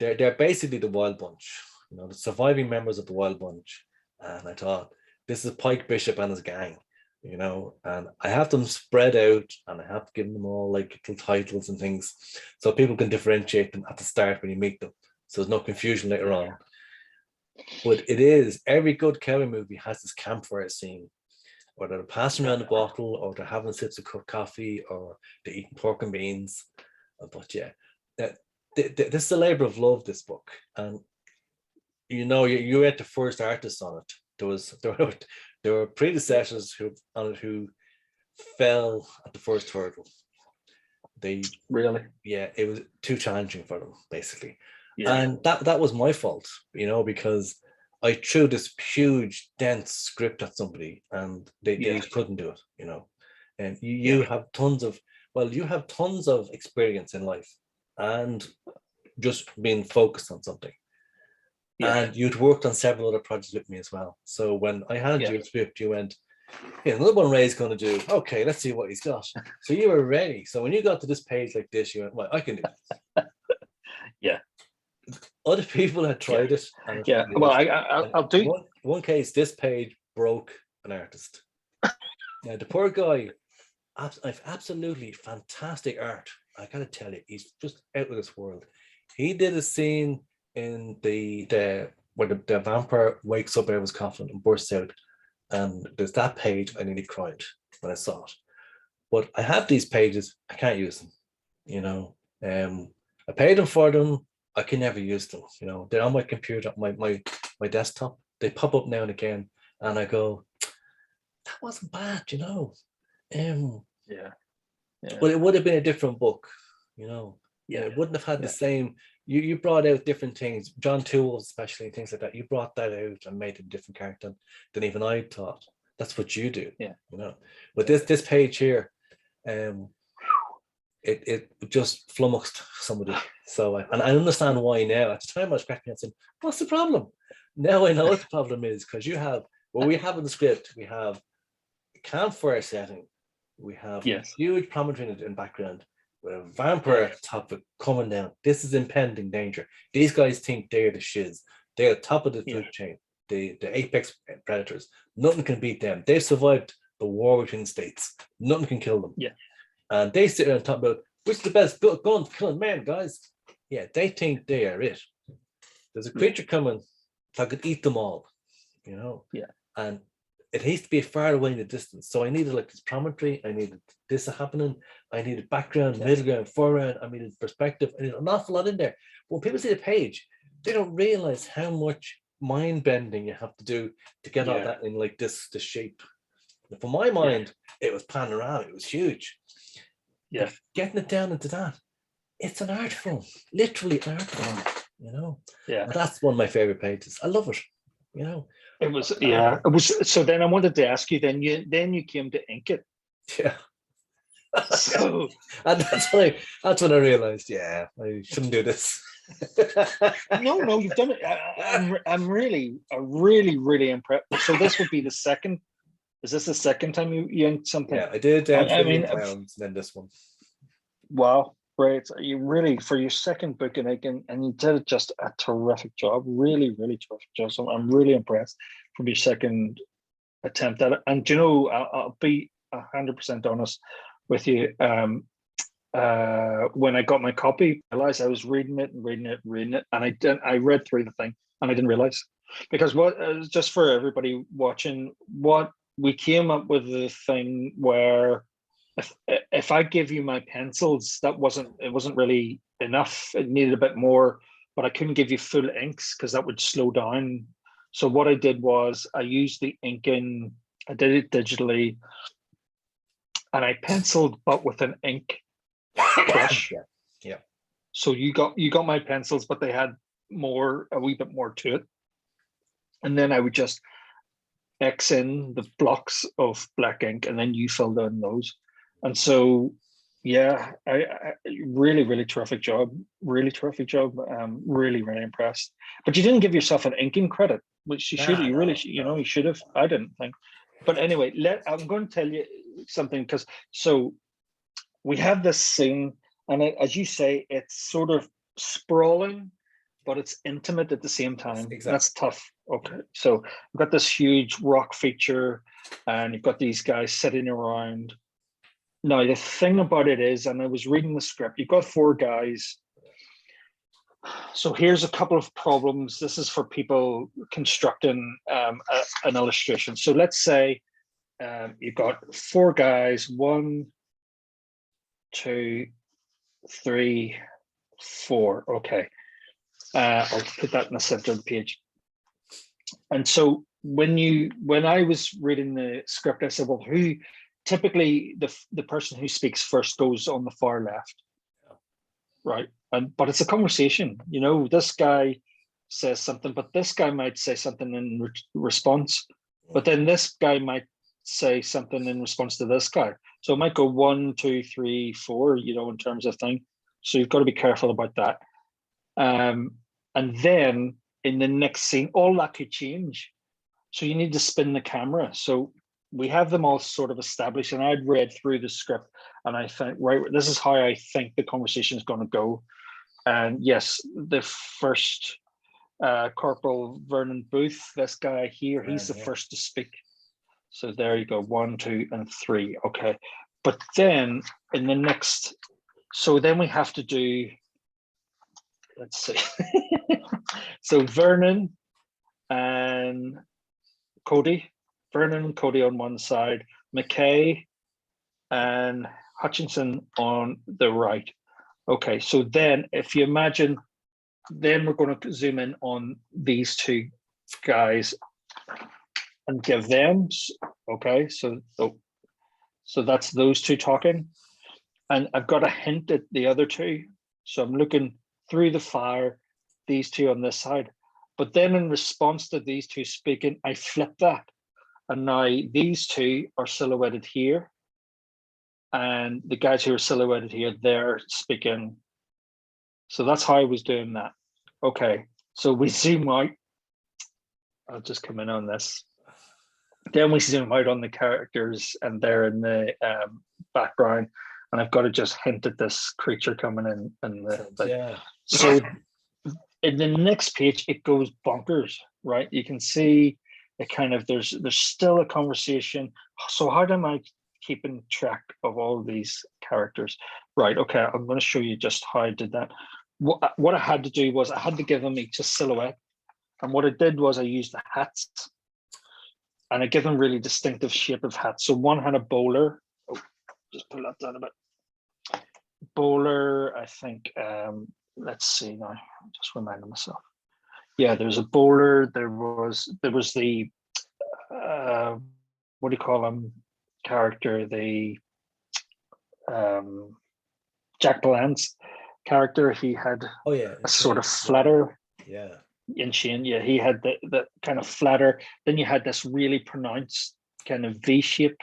they're basically the Wild Bunch, you know, the surviving members of the Wild Bunch. And I thought, this is Pike Bishop and his gang, you know, and I have them spread out and I have to give them all like little titles and things so people can differentiate them at the start when you meet them. So there's no confusion later on. But it is, every good cowboy movie has this campfire scene, or they're passing around a bottle, or they're having sips of coffee, or they're eating pork and beans. But yeah, this is a labor of love, this book. And you know, you read the first artists on it. There were predecessors who on it who fell at the first hurdle. They really, yeah, it was too challenging for them, basically. yeah, And that was my fault, you know, because I threw this huge, dense script at somebody and they couldn't do it, you know. And you have tons of, well, you have tons of experience in life and just being focused on something. And you'd worked on several other projects with me as well. So when I handed you a script, you went, "Yeah, another one Ray's going to do. Okay, let's see what he's got." So you were ready. So when you got to this page like this, you went, "Well, I can do this." Yeah. Other people had tried it. And yeah. Well, I'll do. One case, this page broke an artist. Now, the poor guy, I've absolutely fantastic art. I got to tell you, he's just out of this world. He did a scene in the where the vampire wakes up out of his coffin and bursts out. And there's that page, I nearly cried when I saw it. But I have these pages, I can't use them, you know. I paid them for them, I can never use them, you know. They're on my computer, my desktop. They pop up now and again, and I go, that wasn't bad, you know. But it would have been a different book, you know. Yeah, it wouldn't have had the same. You brought out different things, John Toole especially, things like that. You brought that out and made it a different character than even I thought. That's what you do, you know. But this page here, it just flummoxed somebody. So and I understand why now. At the time I was cracking and saying, "What's the problem?" Now I know what the problem is, because you have what we have in the script. We have a campfire setting. We have huge promontory in background with a vampire at the top of it coming down. This is impending danger. These guys think they're the shiz. They're at the top of the food chain. The apex predators. Nothing can beat them. They've survived the war between states. Nothing can kill them. And they sit there and talk about which is the best gun for killing men, guys. Yeah, they think they are it. There's a creature coming that could eat them all, you know. And it needs to be far away in the distance. So I needed like this promontory, I needed this happening, I needed background, middle ground, foreground, I needed perspective, I needed an awful lot in there. But when people see the page, they don't realize how much mind bending you have to do to get all that in like this shape. For my mind, it was panoramic, it was huge. But getting it down into that, it's an art form, literally an art form, you know. And that's one of my favorite pages. I love it, you know. It was it was. So then I wanted to ask you. Then you came to ink it. Yeah. So and that's when I realized, I shouldn't do this. No, you've done it. I'm really impressed. So this would be the second. Is this the second time you inked something? Yeah, I did. I mean, Clowns, and then this one. Wow, great! You really, for your second book and you did just a terrific job. Really, really terrific job. So I'm really impressed from your second attempt at it. And you know, I'll be 100% honest with you. When I got my copy, I realized I was reading it, and I read through the thing, and I didn't realize, because just for everybody watching, what we came up with the thing where if I give you my pencils, it wasn't really enough. It needed a bit more, but I couldn't give you full inks because that would slow down. So what I did was I used the inking I did it digitally, and I penciled, but with an ink brush. Yeah. So you got my pencils, but they had a wee bit more to it. And then I would just X in the blocks of black ink, and then you filled in those. And so, yeah, I really, really terrific job. Really terrific job. Really, really impressed. But you didn't give yourself an inking credit, which you should. You really, you should have. I didn't think. But anyway, I'm going to tell you something, because so we have this scene, and as you say, it's sort of sprawling, but it's intimate at the same time. Exactly. That's tough. Okay, so we've got this huge rock feature, and you've got these guys sitting around. Now, the thing about it is, and I was reading the script, you've got 4 guys. So here's a couple of problems. This is for people constructing an illustration. So let's say you've got 4 guys, 1, 2, 3, 4. Okay. I'll put that in the center of the page. And so when I was reading the script, I said, well, who typically the person who speaks first goes on the far left, right? But it's a conversation. This guy says something, but this guy might say something in response, but then this guy might say something in response to this guy. So it might go 1, 2, 3, 4, in terms of thing. So you've got to be careful about that. And then in the next scene, all that could change. So you need to spin the camera. So we have them all sort of established, and I'd read through the script, and I think, right, this is how I think the conversation is going to go. And yes, the first Corporal Vernon Booth, this guy here, he's the first to speak. So there you go, 1, 2, and 3. Okay. But then in the next, so then we have to do, let's see. So Vernon and Cody on one side, McKay and Hutchinson on the right. Okay, so then if you imagine, then we're going to zoom in on these 2 guys and give them, okay, so that's those 2 talking. And I've got a hint at the other 2. So I'm looking through the fire, these 2 on this side. But then in response to these 2 speaking, I flip that. And now these 2 are silhouetted here. And the guys who are silhouetted here, they're speaking. So that's how I was doing that. Okay, so we zoom out. I'll just come in on this. Then we zoom out on the characters, and they're in the background. And I've got to just hint at this creature coming in. So in the next page, it goes bonkers, right? You can see it kind of, there's still a conversation. So how am I keeping track of all these characters? Right, okay, I'm going to show you just how I did that. What I had to do was I had to give them each a silhouette. And what I did was I used the hats, and I give them really distinctive shape of hats. So one had a bowler. Oh, just pull that down a bit. Bowler, I think, let's see now, I'm just reminding myself. Yeah, there's a bowler. There was the what do you call him? Character, the Jack Palance character. He had a sort of flatter. Yeah. In Shane, yeah, he had the kind of flatter. Then you had this really pronounced kind of V shape.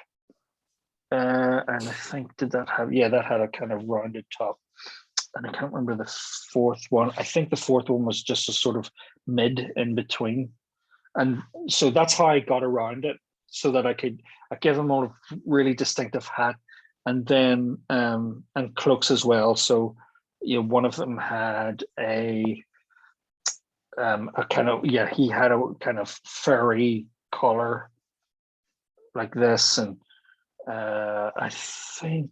And I think that had a kind of rounded top. And I can't remember the 4th one. I think the 4th one was just a sort of mid in between. And so that's how I got around it, so that I give them all a really distinctive hat, and then and cloaks as well. So one of them had a kind of, he had a kind of furry collar like this, and I think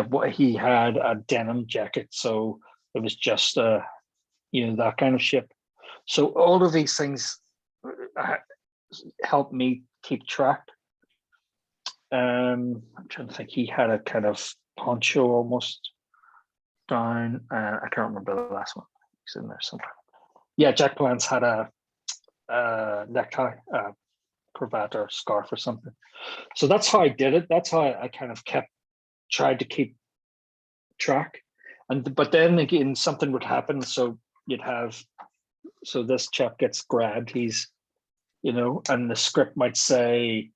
what he had a denim jacket, so it was just that kind of shape. So all of these things help me keep track. I'm trying to think. He had a kind of poncho almost down. I can't remember the last one. He's in there somewhere. Yeah, Jack Palance had a necktie, cravat or scarf or something. So that's how I did it. That's how I kind of tried to keep track. But then again, something would happen. So this chap gets grabbed. He's, and the script might say,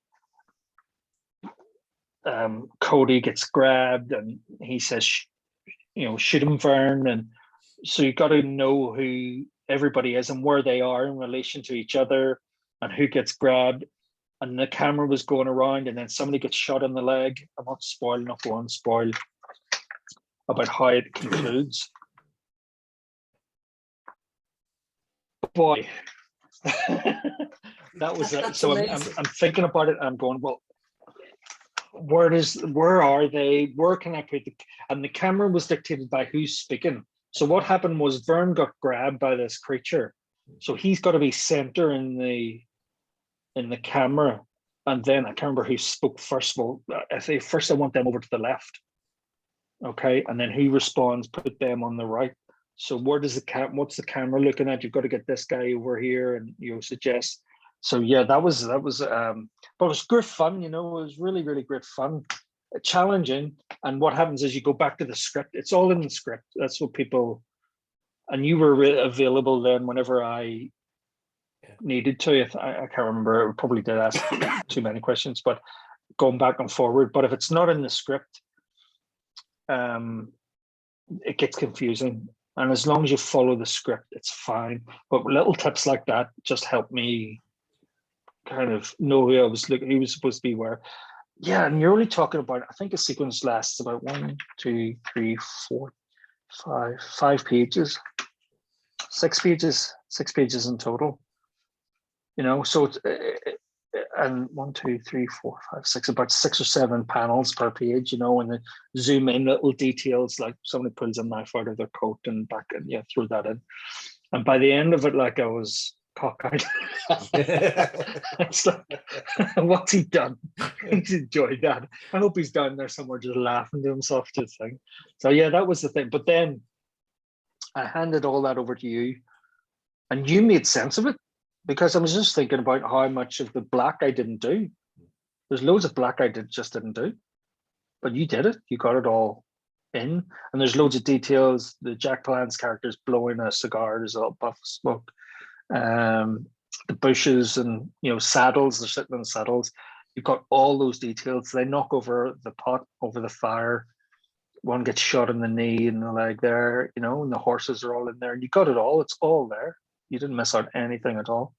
Cody gets grabbed and he says, shoot him, Vern. And so you got to know who everybody is and where they are in relation to each other and who gets grabbed. And the camera was going around and then somebody gets shot in the leg. I'm not spoiling, not going to spoil about how it concludes. Boy, that was it. So I'm thinking about it. I'm going, well, where are they? Where can I put and the camera was dictated by who's speaking. So what happened was Vern got grabbed by this creature. So he's got to be center in the camera. And then I can't remember who spoke first. Well, I say first I want them over to the left. Okay. And then who responds, put them on the right. So where does what's the camera looking at? You've got to get this guy over here and suggest. So yeah, that was but it was great fun, it was really, really great fun, challenging. And what happens is you go back to the script. It's all in the script. That's what people, and you were available then whenever I needed to. I can't remember, I probably did ask too many questions, but going back and forward. But if it's not in the script, it gets confusing. And as long as you follow the script, it's fine. But little tips like that just help me kind of know who I was looking, who was supposed to be where. Yeah, and you're only talking about, I think a sequence lasts about 1, 2, 3, 4, 5 pages, 6 pages in total. So it's and 1, 2, 3, 4, 5, 6, about 6 or 7 panels per page, and then zoom in little details, like somebody pulls a knife out of their coat and back and throw that in. And by the end of it, like I was cockeyed. It's like, what's he done? He's enjoyed that. I hope he's down there somewhere just laughing to himself to think. So yeah, that was the thing. But then I handed all that over to you and you made sense of it. Because I was just thinking about how much of the black I didn't do. There's loads of black I just didn't do. But you did it. You got it all in. And there's loads of details. The Jack Palance character's blowing a cigar. There's a little puff of smoke. The bushes and, saddles. They're sitting in saddles. You've got all those details. They knock over the pot, over the fire. One gets shot in the knee and the leg there, and the horses are all in there. And you got it all. It's all there. You didn't miss out anything at all.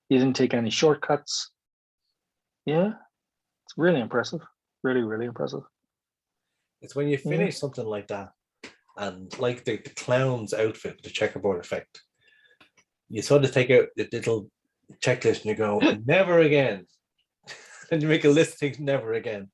You didn't take any shortcuts. Yeah, it's really impressive. Really, really impressive. It's when you finish something like that, and like the clown's outfit, the checkerboard effect, you sort of take out the little checklist and you go, never again. And you make a list of things, never again.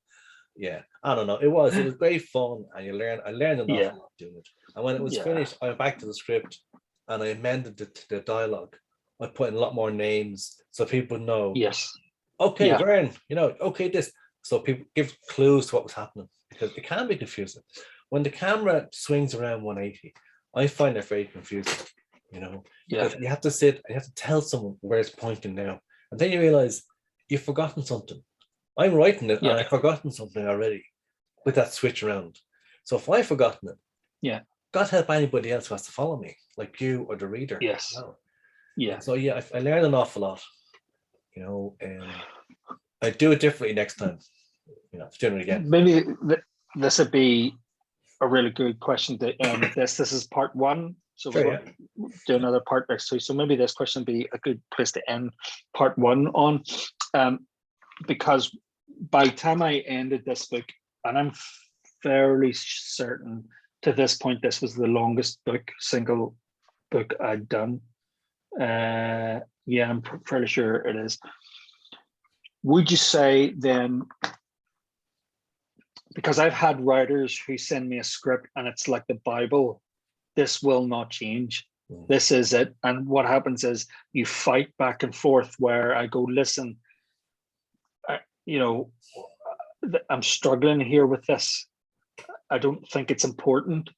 Yeah, I don't know. It was great fun, and I learned an awful lot doing it. And when it was finished, I went back to the script and I amended the dialogue. I put in a lot more names so people know. Yes. Okay, Vern, okay, this. So people give clues to what was happening, because it can be confusing. When the camera swings around 180, I find it very confusing, because you have to sit, you have to tell someone where it's pointing now. And then you realize you've forgotten something. I'm writing it and I've forgotten something already with that switch around. So if I've forgotten it, God help anybody else who has to follow me, like you or the reader. Yes. Yeah. So I learned an awful lot, I do it differently next time, doing it again. Maybe this would be a really good question to end this. This is part 1. So we'll do another part next week. So maybe this question would be a good place to end part 1 on, because by the time I ended this book, and I'm fairly certain to this point, this was the longest single book I'd done. I'm fairly sure it is. Would you say then, because I've had writers who send me a script and it's like the Bible, this will not change. This is it. And what happens is you fight back and forth where I go, listen, I'm struggling here with this. I don't think it's important.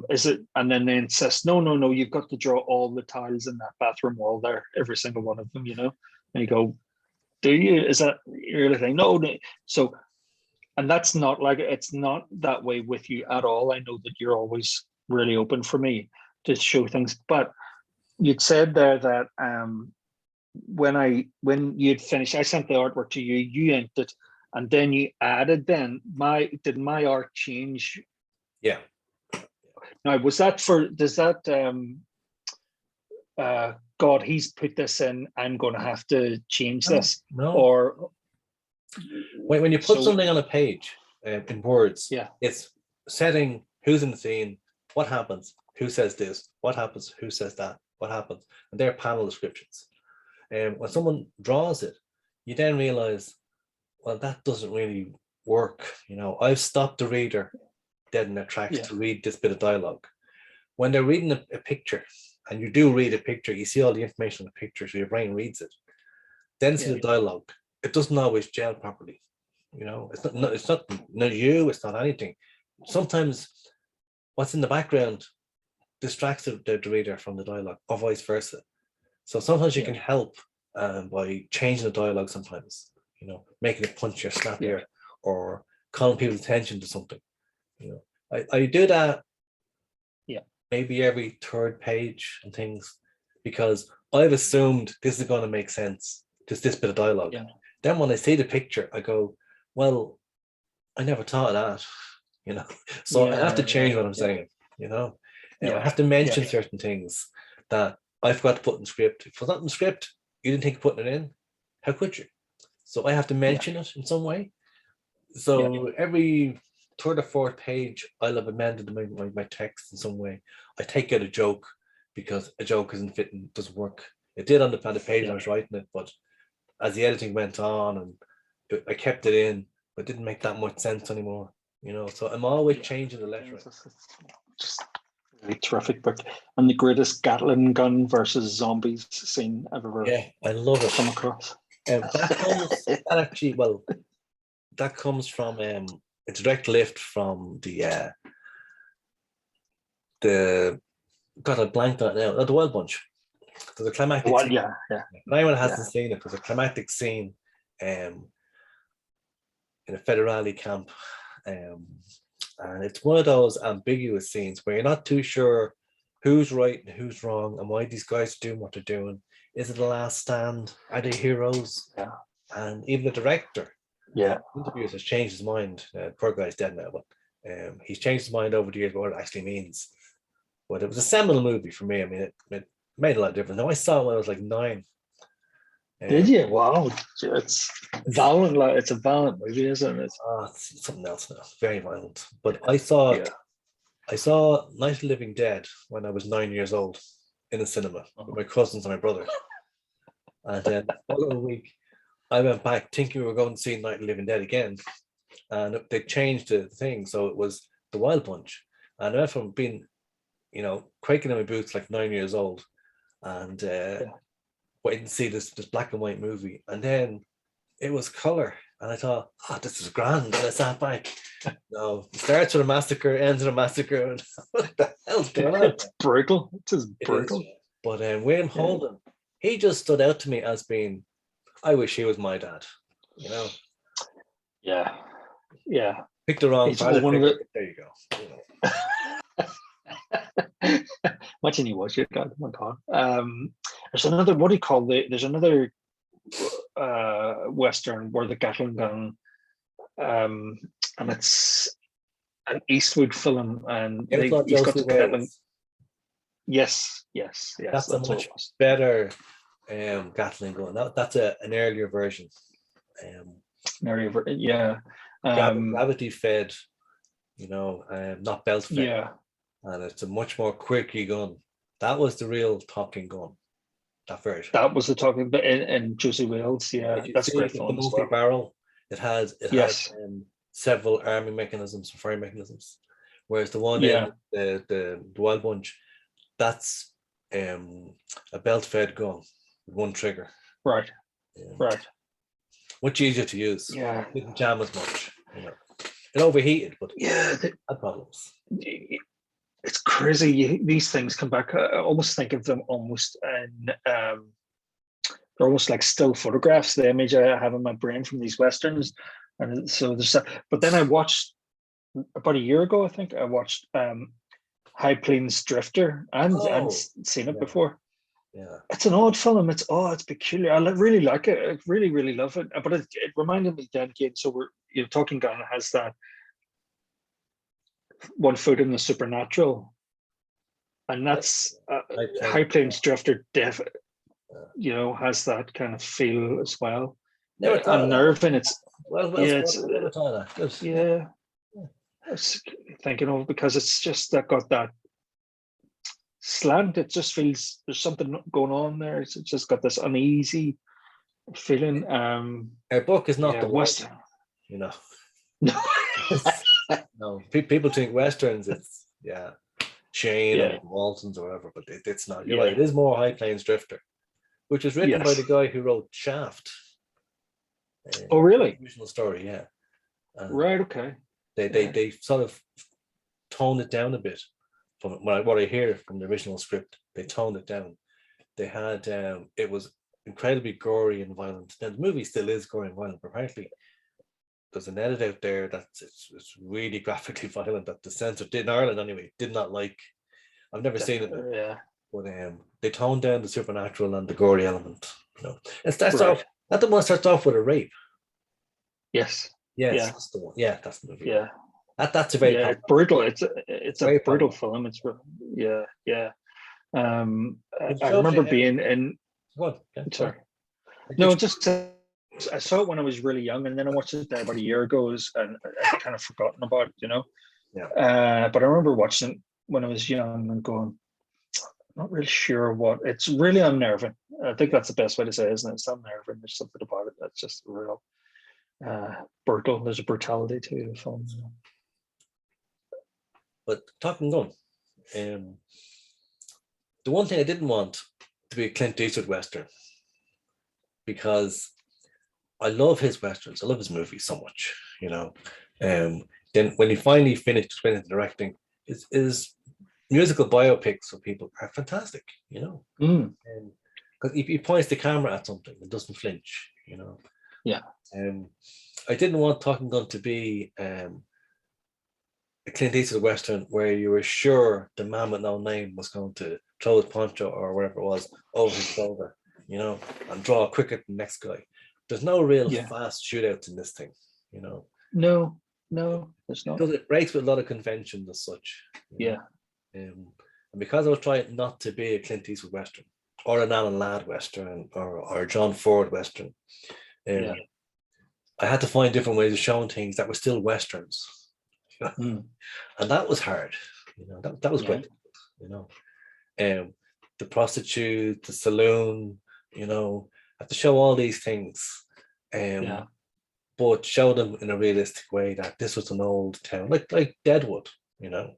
Is it? And then they insist, no, you've got to draw all the tiles in that bathroom wall there, every single one of them, And you go, Do you? Is that your really thing? No, no. So, and that's not like it's not that way with you at all. I know that you're always really open for me to show things, but you'd said there that when you'd finished, I sent the artwork to you, you inked it, and then you added. Then my art change? Yeah. Now was that for? Does that God, he's put this in, I'm going to have to change this, No. or when you put something on a page in words, yeah, it's setting who's in the scene, what happens, who says this, what happens, who says that, what happens, and they're panel descriptions. And when someone draws it, you then realize, well, that doesn't really work. I've stopped the reader dead in their tracks to read this bit of dialogue. When they're reading a picture, and you do read a picture, you see all the information on the picture, so your brain reads it. Then see the dialogue. It doesn't always gel properly. It's not you, it's not anything. Sometimes what's in the background distracts the reader from the dialogue, or vice versa. So sometimes you can help by changing the dialogue sometimes, making it punchier, snappier, or calling people's attention to something. I do that maybe every third page and things, because I've assumed this is going to make sense, just this bit of dialogue. Then when I see the picture, I go, well, I never thought of that, so I have to change what I'm saying, and I have to mention certain things that I forgot to put in script. If it's not in script, you didn't think of putting it in, how could you? So I have to mention it in some way. So every third or fourth page, I'll have amended my text in some way. I take out a joke because a joke isn't fitting, doesn't work. It did on the page when I was writing it, but as the editing went on, and I kept it in, but it didn't make that much sense anymore. So I'm always changing the lettering. Just really terrific book, and the greatest Gatling gun versus zombies scene I've ever I love it. come across. That comes from a direct lift from the God, I blanked out now. The Wild Bunch. There's a climactic scene. If anyone hasn't seen it, there's a climactic scene in a federale camp. And it's one of those ambiguous scenes where you're not too sure who's right and who's wrong and why these guys are doing what they're doing. Is it the last stand? Are they heroes? And even the director interviews has changed his mind. Poor guy's dead now, but he's changed his mind over the years what it actually means. But it was a seminal movie for me. I mean, it made a lot of difference. Now, I saw it when I was like 9. Did you? Wow, it's violent. It's a violent movie, isn't it? It's something else now. Very violent. But I saw Night of the Living Dead when I was 9 years old in a cinema with my cousins and my brother. And then the following week, I went back thinking we were going to see Night of the Living Dead again, and they changed the thing, so it was the Wild Bunch. And I went from being, quaking in my boots like 9 years old, and waiting to see this black and white movie, and then it was color, and I thought, this is grand, and I sat back. No, it starts with a massacre, ends with a massacre, and what the hell's going on? It's brutal. It is brutal. But William Holden, he just stood out to me as being, I wish he was my dad, Yeah. Pick the wrong father. There you go. Imagine he was your dad. Oh my God. There's another. What do you call there's another Western where the Gatling gun, and it's an Eastwood film, and he's got the Gatling. Yes. That's a much better Gatling gun. That's an earlier version. Gravity fed, not belt fed. And it's a much more quirky gun. That was the real talking gun. That version. That was the talking, but in Josie Wales, that's great fun. The multi-barrel. It has several arming mechanisms, firing mechanisms. Whereas the one in the Wild Bunch, that's a belt-fed gun with one trigger. Right. Much easier to use. It didn't jam as much. It overheated, but had problems. It's crazy. These things come back. I almost think of them almost in they're almost like still photographs, the image I have in my brain from these westerns. And so there's but then I watched about a year ago, I think I watched High Plains Drifter. I hadn't Oh, seen it yeah, before. yeah. It's an odd film. It's peculiar. Really like it. I really, really love it. But it reminded me then again. So we're talking Gun has that one foot in the supernatural, and I, that's I played. High Plains Drifter. Uh, Has that kind of feel as well. never thought of that one. Unnerving. It's Well yeah. spotted. It's I never thought of that. Good. Yeah. yeah. Yeah. I was thinking of because it's just that got that slant. It just feels there's something going on there. It's just got this uneasy feeling. Our book is not Yeah, the one, West. you know. No. No, people think westerns. It's yeah, Shane Yeah, or Waltons or whatever, but it's not. You're right. yeah, It is more High Plains Drifter, which was written by yes. the guy who wrote Shaft, Oh, the really? original story. Yeah, and Right. Okay. they Yeah. they sort of toned it down a bit from what I hear from the original script. They toned it down. They had it was incredibly gory and violent. Now the movie still is gory and violent, but apparently there's an edit out there that's it's really graphically violent that the censor did in Ireland anyway did not like. I've never seen it, Yeah. but they toned down the supernatural and the gory element. You know, it starts Right. off. That the one starts off with a rape. Yes. Yes, Yeah. that's the one. Yeah, that's the movie. Yeah, Yeah. that's a very Yeah. popular. It's brutal. It's a Very brutal popular. film. Yeah. Yeah. It I shows you remember how. being in. What? Yeah, Sorry. it No, just just I saw it when I was really young, and then I watched it there about a year ago, and I'd kind of forgotten about it, yeah. But I remember watching it when I was young and going, not really sure what. It's really unnerving. I think that's the best way to say it, isn't it? It's unnerving. There's something about it that's just real brutal. There's a brutality to the film. But talking gun, the one thing I didn't want to be a Clint Eastwood western because I love his westerns. I love his movies so much, you know. Then when he finally finished directing, his musical biopics of people are fantastic, you know. Mm, Because he points the camera at something and doesn't flinch, you know. yeah. I didn't want Talking Gun to be a Clint Eastwood western where you were sure the man with no name was going to throw his poncho or whatever it was over his shoulder, you know, and draw quicker than the next guy. There's no real Yeah. fast shootouts in this thing, you know. No, It, there's it not. does it breaks with a lot of conventions as such. Yeah. And because I was trying not to be a Clint Eastwood western or an Alan Ladd western or John Ford western, Yeah. I had to find different ways of showing things that were still westerns. Mm, And that was hard, you know. That was yeah. quite difficult, you know. The prostitute, the saloon, you know, I have to show all these things, Yeah. but show them in a realistic way that this was an old town, like Deadwood, you know.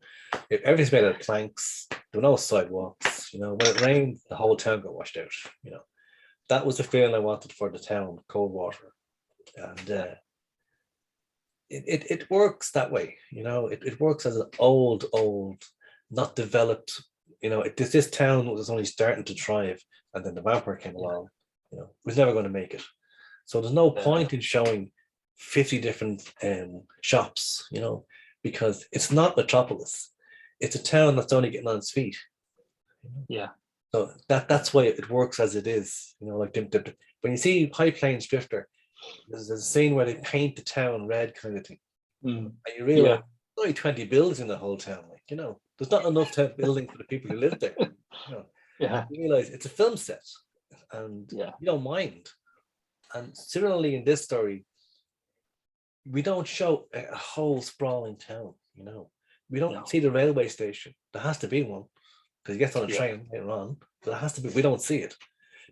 Everything's made out of planks. There were no sidewalks, you know. When it rained, the whole town got washed out, you know. That was the feeling I wanted for the town, Coldwater, and it works that way, you know. It works as an old, not developed, you know. This town was only starting to thrive, and then the vampire came Yeah. along, you know, was never going to make it. So there's no Yeah. point in showing 50 different shops, you know, because it's not Metropolis. It's a town that's only getting on its feet. Yeah. So that's why it works as it is, you know. Like when you see High Plains Drifter, there's a scene where they paint the town red, kind of thing, Mm, and you realize there's only 20 buildings in the whole town. Like, you know, there's not enough building for the people who live there. You know, yeah. you realize it's a film set, and Yeah. you don't mind. And similarly, in this story, we don't show a whole sprawling town. You know, we don't No. see the railway station. There has to be one because he gets on a Yeah. train later on. But there has to be. We don't see it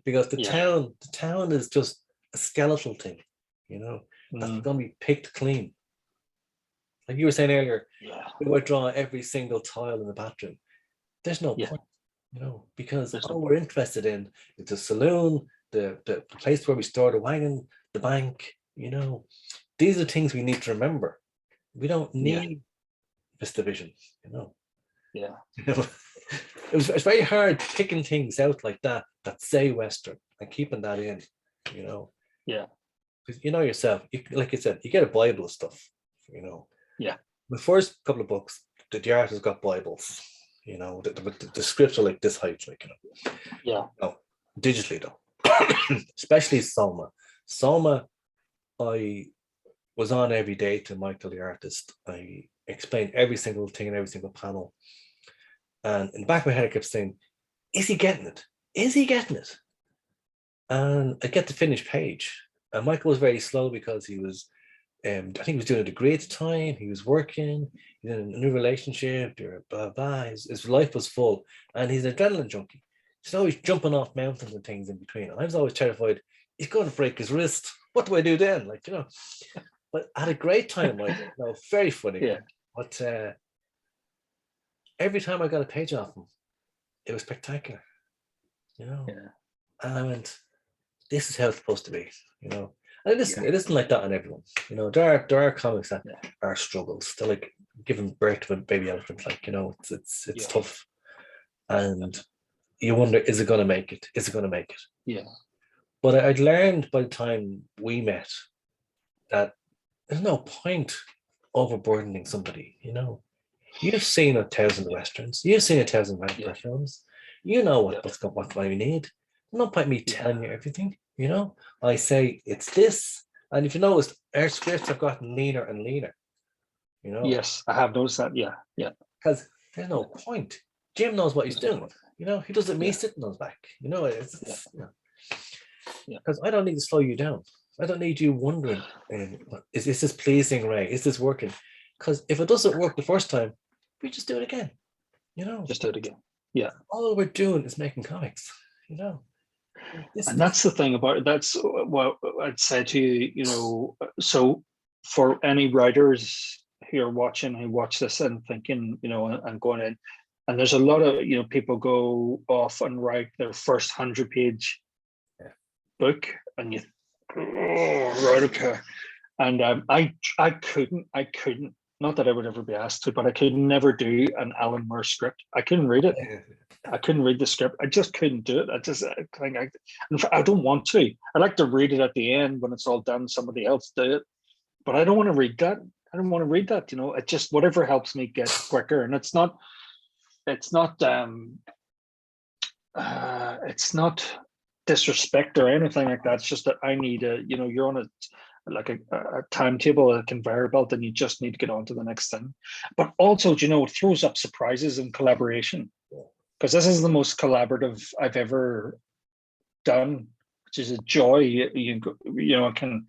because the Yeah. town is just a skeletal thing. You know, that's Mm, going to be picked clean. Like you were saying earlier, yeah. we would draw every single tile in the bathroom. There's no Yeah. point, you know, because There's no all point. we're interested in is the saloon, the place where we store the wagon, the bank, you know. These are things we need to remember. We don't Yeah. need this division, you know. Yeah. It's very hard picking things out like that say Western and keeping that in, you know. Yeah. Because you know yourself, like you said, you get a Bible of stuff, you know. Yeah. The first couple of books, the art has got Bibles, you know, the scripts are like this height, like, you know. Yeah. No, digitally though, especially Soma. Soma, I was on every day to Michael the artist. I explained every single thing in every single panel. And in the back of my head, I kept saying, is he getting it? Is he getting it? And I get the finished page. And Michael was very slow because he was, I think he was doing a degree at the time. He was working, he was in a new relationship, blah, blah. His life was full. And he's an adrenaline junkie. He's always jumping off mountains and things in between. And I was always terrified, he's going to break his wrist. What do I do then? Like, you know, but I had a great time, Michael. No, very funny. Yeah. But every time I got a page off him, it was spectacular, you know. Yeah. And I went, this is how it's supposed to be, you know. And it isn't like that on everyone, you know. There are comics that are struggles. They're like giving birth to a baby elephant, like, you know, it's tough. And you wonder, is it going to make it? Is it going to make it? Yeah. But I'd learned by the time we met that there's no point overburdening somebody, you know. You've seen 1,000 Westerns. You've seen 1,000 vampire films. You know what you need. No point me telling you everything, you know. I say it's this. And if you notice, our scripts have gotten leaner and leaner, you know. Yes, I have noticed that. Yeah. Yeah. Because there's no point. Jim knows what he's doing. You know, he doesn't me sitting on his back. You know, it's you know. Because I don't need to slow you down. I don't need you wondering, is this pleasing, Ray? Is this working? Because if it doesn't work the first time, we just do it again. You know, just do it again. Yeah. All we're doing is making comics. You know, and that's the thing about it. That's what I'd say to you. You know, so for any writers who are watching, who watch this and thinking, you know, and going in, and there's a lot of, you know, people go off and write their first 100-page book, and you, right, okay. And I couldn't, not that I would ever be asked to, but I could never do an Alan Moore script. I couldn't read it. I couldn't read the script. I just couldn't do it. I don't want to. I like to read it at the end when it's all done. Somebody else do it, but I don't want to read that. I don't want to read that. You know, it just, whatever helps me get quicker. And it's not disrespect or anything like that. It's just that I need you know, you're on a timetable, a conveyor belt, and you just need to get on to the next thing. But also, you know, it throws up surprises and collaboration, because this is the most collaborative I've ever done, which is a joy. You know, I can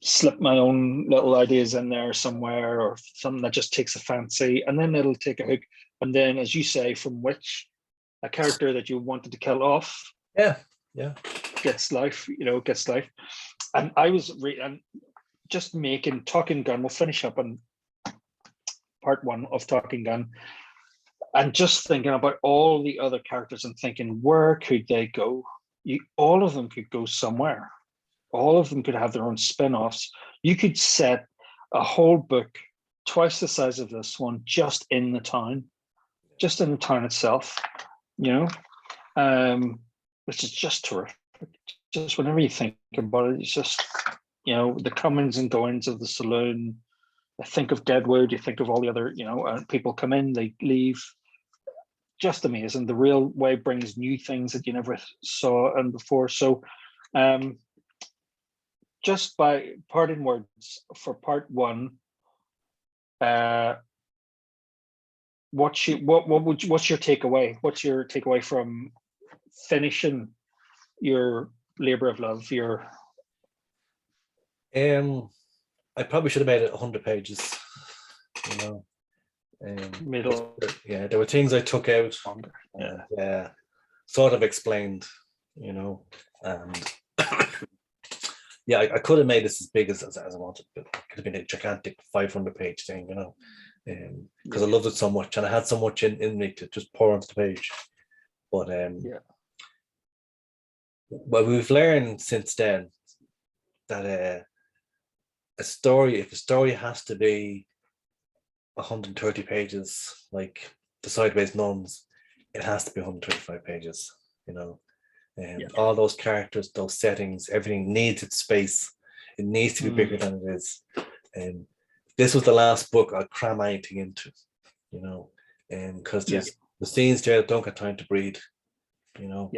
slip my own little ideas in there somewhere, or something that just takes a fancy, and then it'll take a hook. And then, as you say, from which a character that you wanted to kill off, gets life. You know, gets life. And I was and just making Talking Gun. We'll finish up on part 1 of Talking Gun, and just thinking about all the other characters and thinking, where could they go? All of them could go somewhere. All of them could have their own spin-offs. You could set a whole book twice the size of this one just in the town itself, you know, which is just terrific. Just whenever you think about it, it's just, you know, the comings and goings of the saloon. I think of Deadwood, you think of all the other, you know, people come in, they leave. Just amazing. The railway brings new things that you never saw and before. So just by parting words for part 1, what's your takeaway? What's your takeaway from finishing your labor of love? I probably should have made it 100 pages, you know. Middle. There were things I took out, sort of explained, you know, and I could have made this as big as I wanted, but it could have been a gigantic 500-page thing, you know, because I loved it so much, and I had so much in me to just pour onto the page. But well, we've learned since then that if a story has to be 130 pages, like the Sideways Nuns, it has to be 125 pages, you know. And all those characters, those settings, everything needs its space. It needs to be bigger than it is. And this was the last book I'd cram anything into, you know, and because there's the scenes there that don't get time to breathe, you know.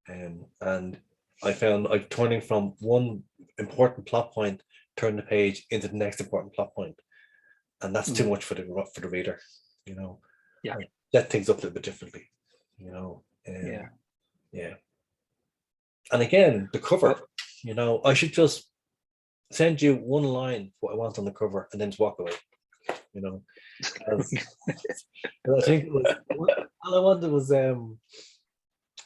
And I found I'm turning from one important plot point, turn the page into the next important plot point, and that's too much for the reader, you know. I set things up a little bit differently, you know. And and again, the cover, you know, I should just send you one line what I want on the cover and then just walk away, you know. I think it was, all I wanted was a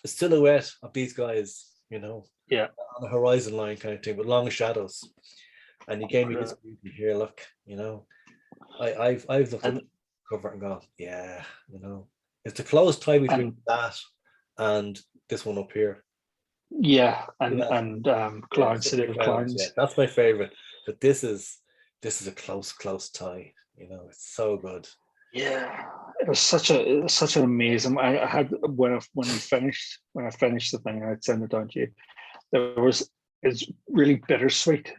silhouette of these guys, you know, on the horizon line kind of thing with long shadows. And you gave me this here, look, you know. I've looked at the cover and gone, yeah, you know, it's the close tie between that and this one up here. Clowns, City of Clowns. Yeah, that's my favorite. But this is a close tie. You know, it's so good. Yeah, it was such an amazing. I had when I finished the thing, I'd send it down to you. It's really bittersweet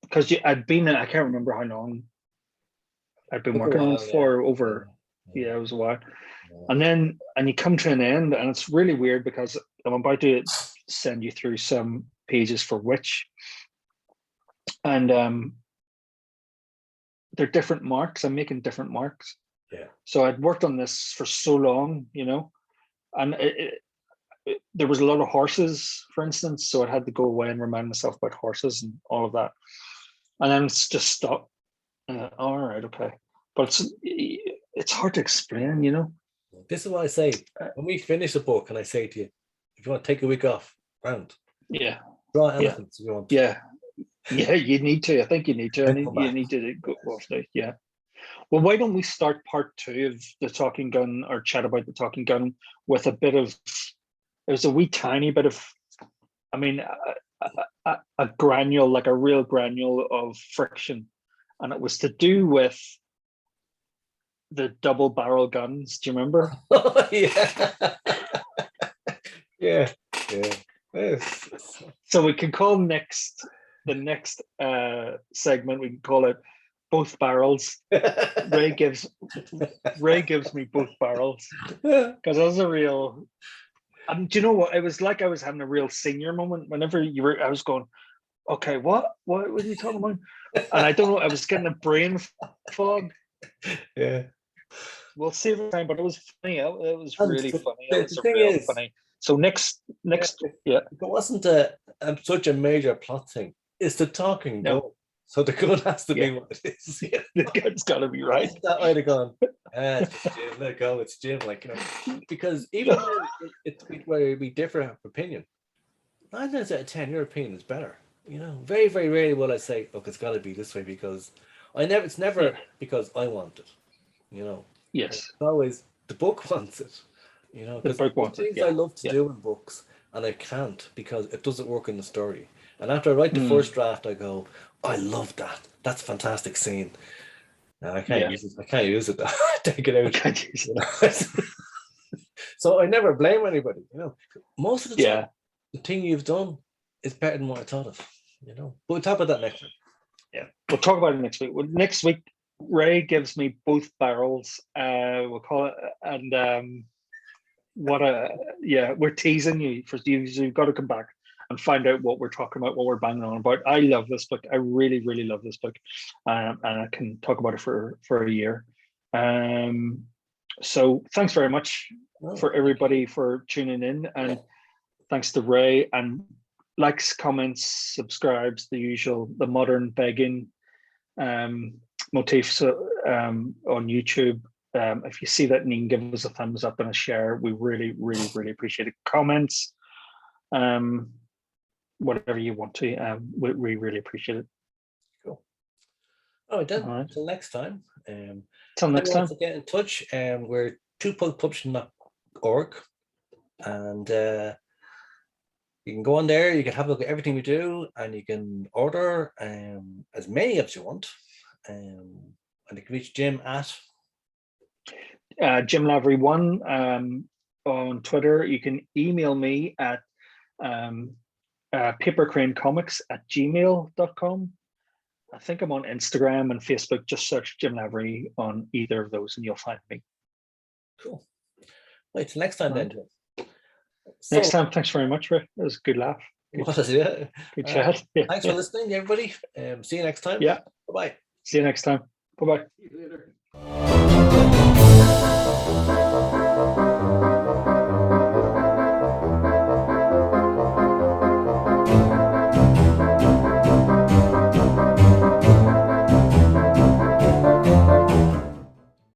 because I'd been, I can't remember how long I'd been working on it for, over. Yeah, it was a while. And you come to an end, and it's really weird because I'm about to send you through some pages for Witch, and they're different marks. I'm making different marks. So I'd worked on this for so long, you know, and there was a lot of horses, for instance, so I had to go away and remind myself about horses and all of that, and then it's just stopped. All right, okay, but it's hard to explain, you know. This is what I say when we finish a book, and I say to you, if you want to take a week off, round. Draw elephants if you want. You need to. I think you need to. You need to go off now. Well, why don't we start part 2 of the Talking Gun, or chat about the Talking Gun, with a bit of, there's a wee tiny bit of, I mean, a granule, like a real granule of friction, and it was to do with the double barrel guns. Do you remember? Oh, yeah. So we can call the next segment, we can call it Both Barrels. Ray gives me both barrels, because that's a real. And do you know what? It was like I was having a real senior moment. Whenever I was going, okay, what were you talking about? And I don't know, I was getting a brain fog. We'll save it time, but it was funny. It was really funny. It was real funny. So next, it wasn't such a major plot thing. It's the talking gun. So the gun has to be what it is. The gun's got to be right. That might have gone. It's Jim. Let it go. It's Jim. Like, you know, because even when we differ of opinion, 9 times out of 10, your opinion is better. You know, very, very rarely will I say, "Look, it's got to be this way," because it's never because I want it. You know. Yes. It's always the book wants it. You know, because things I love to do in books, and I can't because it doesn't work in the story. And after I write the first draft, I go, I love that. That's a fantastic scene. No, I can't use it. I can't use it. Take it out. I can't use it. So I never blame anybody. You know, most of the time, the thing you've done is better than what I thought of. You know, but we'll talk about that next week. Yeah, we'll talk about it next week. Well, next week, Ray gives me both barrels. We'll call it, and we're teasing you for you. You've got to come back and find out what we're talking about, what we're banging on about. I love this book. I really, really love this book, and I can talk about it for a year. So thanks very much for everybody for tuning in, and thanks to Ray, and likes, comments, subscribes, the modern begging motifs on YouTube. If you see that and you can give us a thumbs up and a share, we really, really, really appreciate it. Comments, whatever you want to, we really appreciate it. Cool. All right, then. All right. Until next time. Until next time. To get in touch, we're twopugspublishing.org, and you can go on there. You can have a look at everything we do, and you can order as many as you want. And you can reach Jim at Jim Lavery 1 on Twitter. You can email me at papercranecomics@gmail.com. I think I'm on Instagram and Facebook. Just search Jim Lavery on either of those and you'll find me. Cool. Right, till next time then. Next time, thanks very much, Ray. It was a good laugh. Good Chat. Thanks for listening, everybody. See you next time. Yeah. Bye-bye. See you next time. Bye-bye. See you later.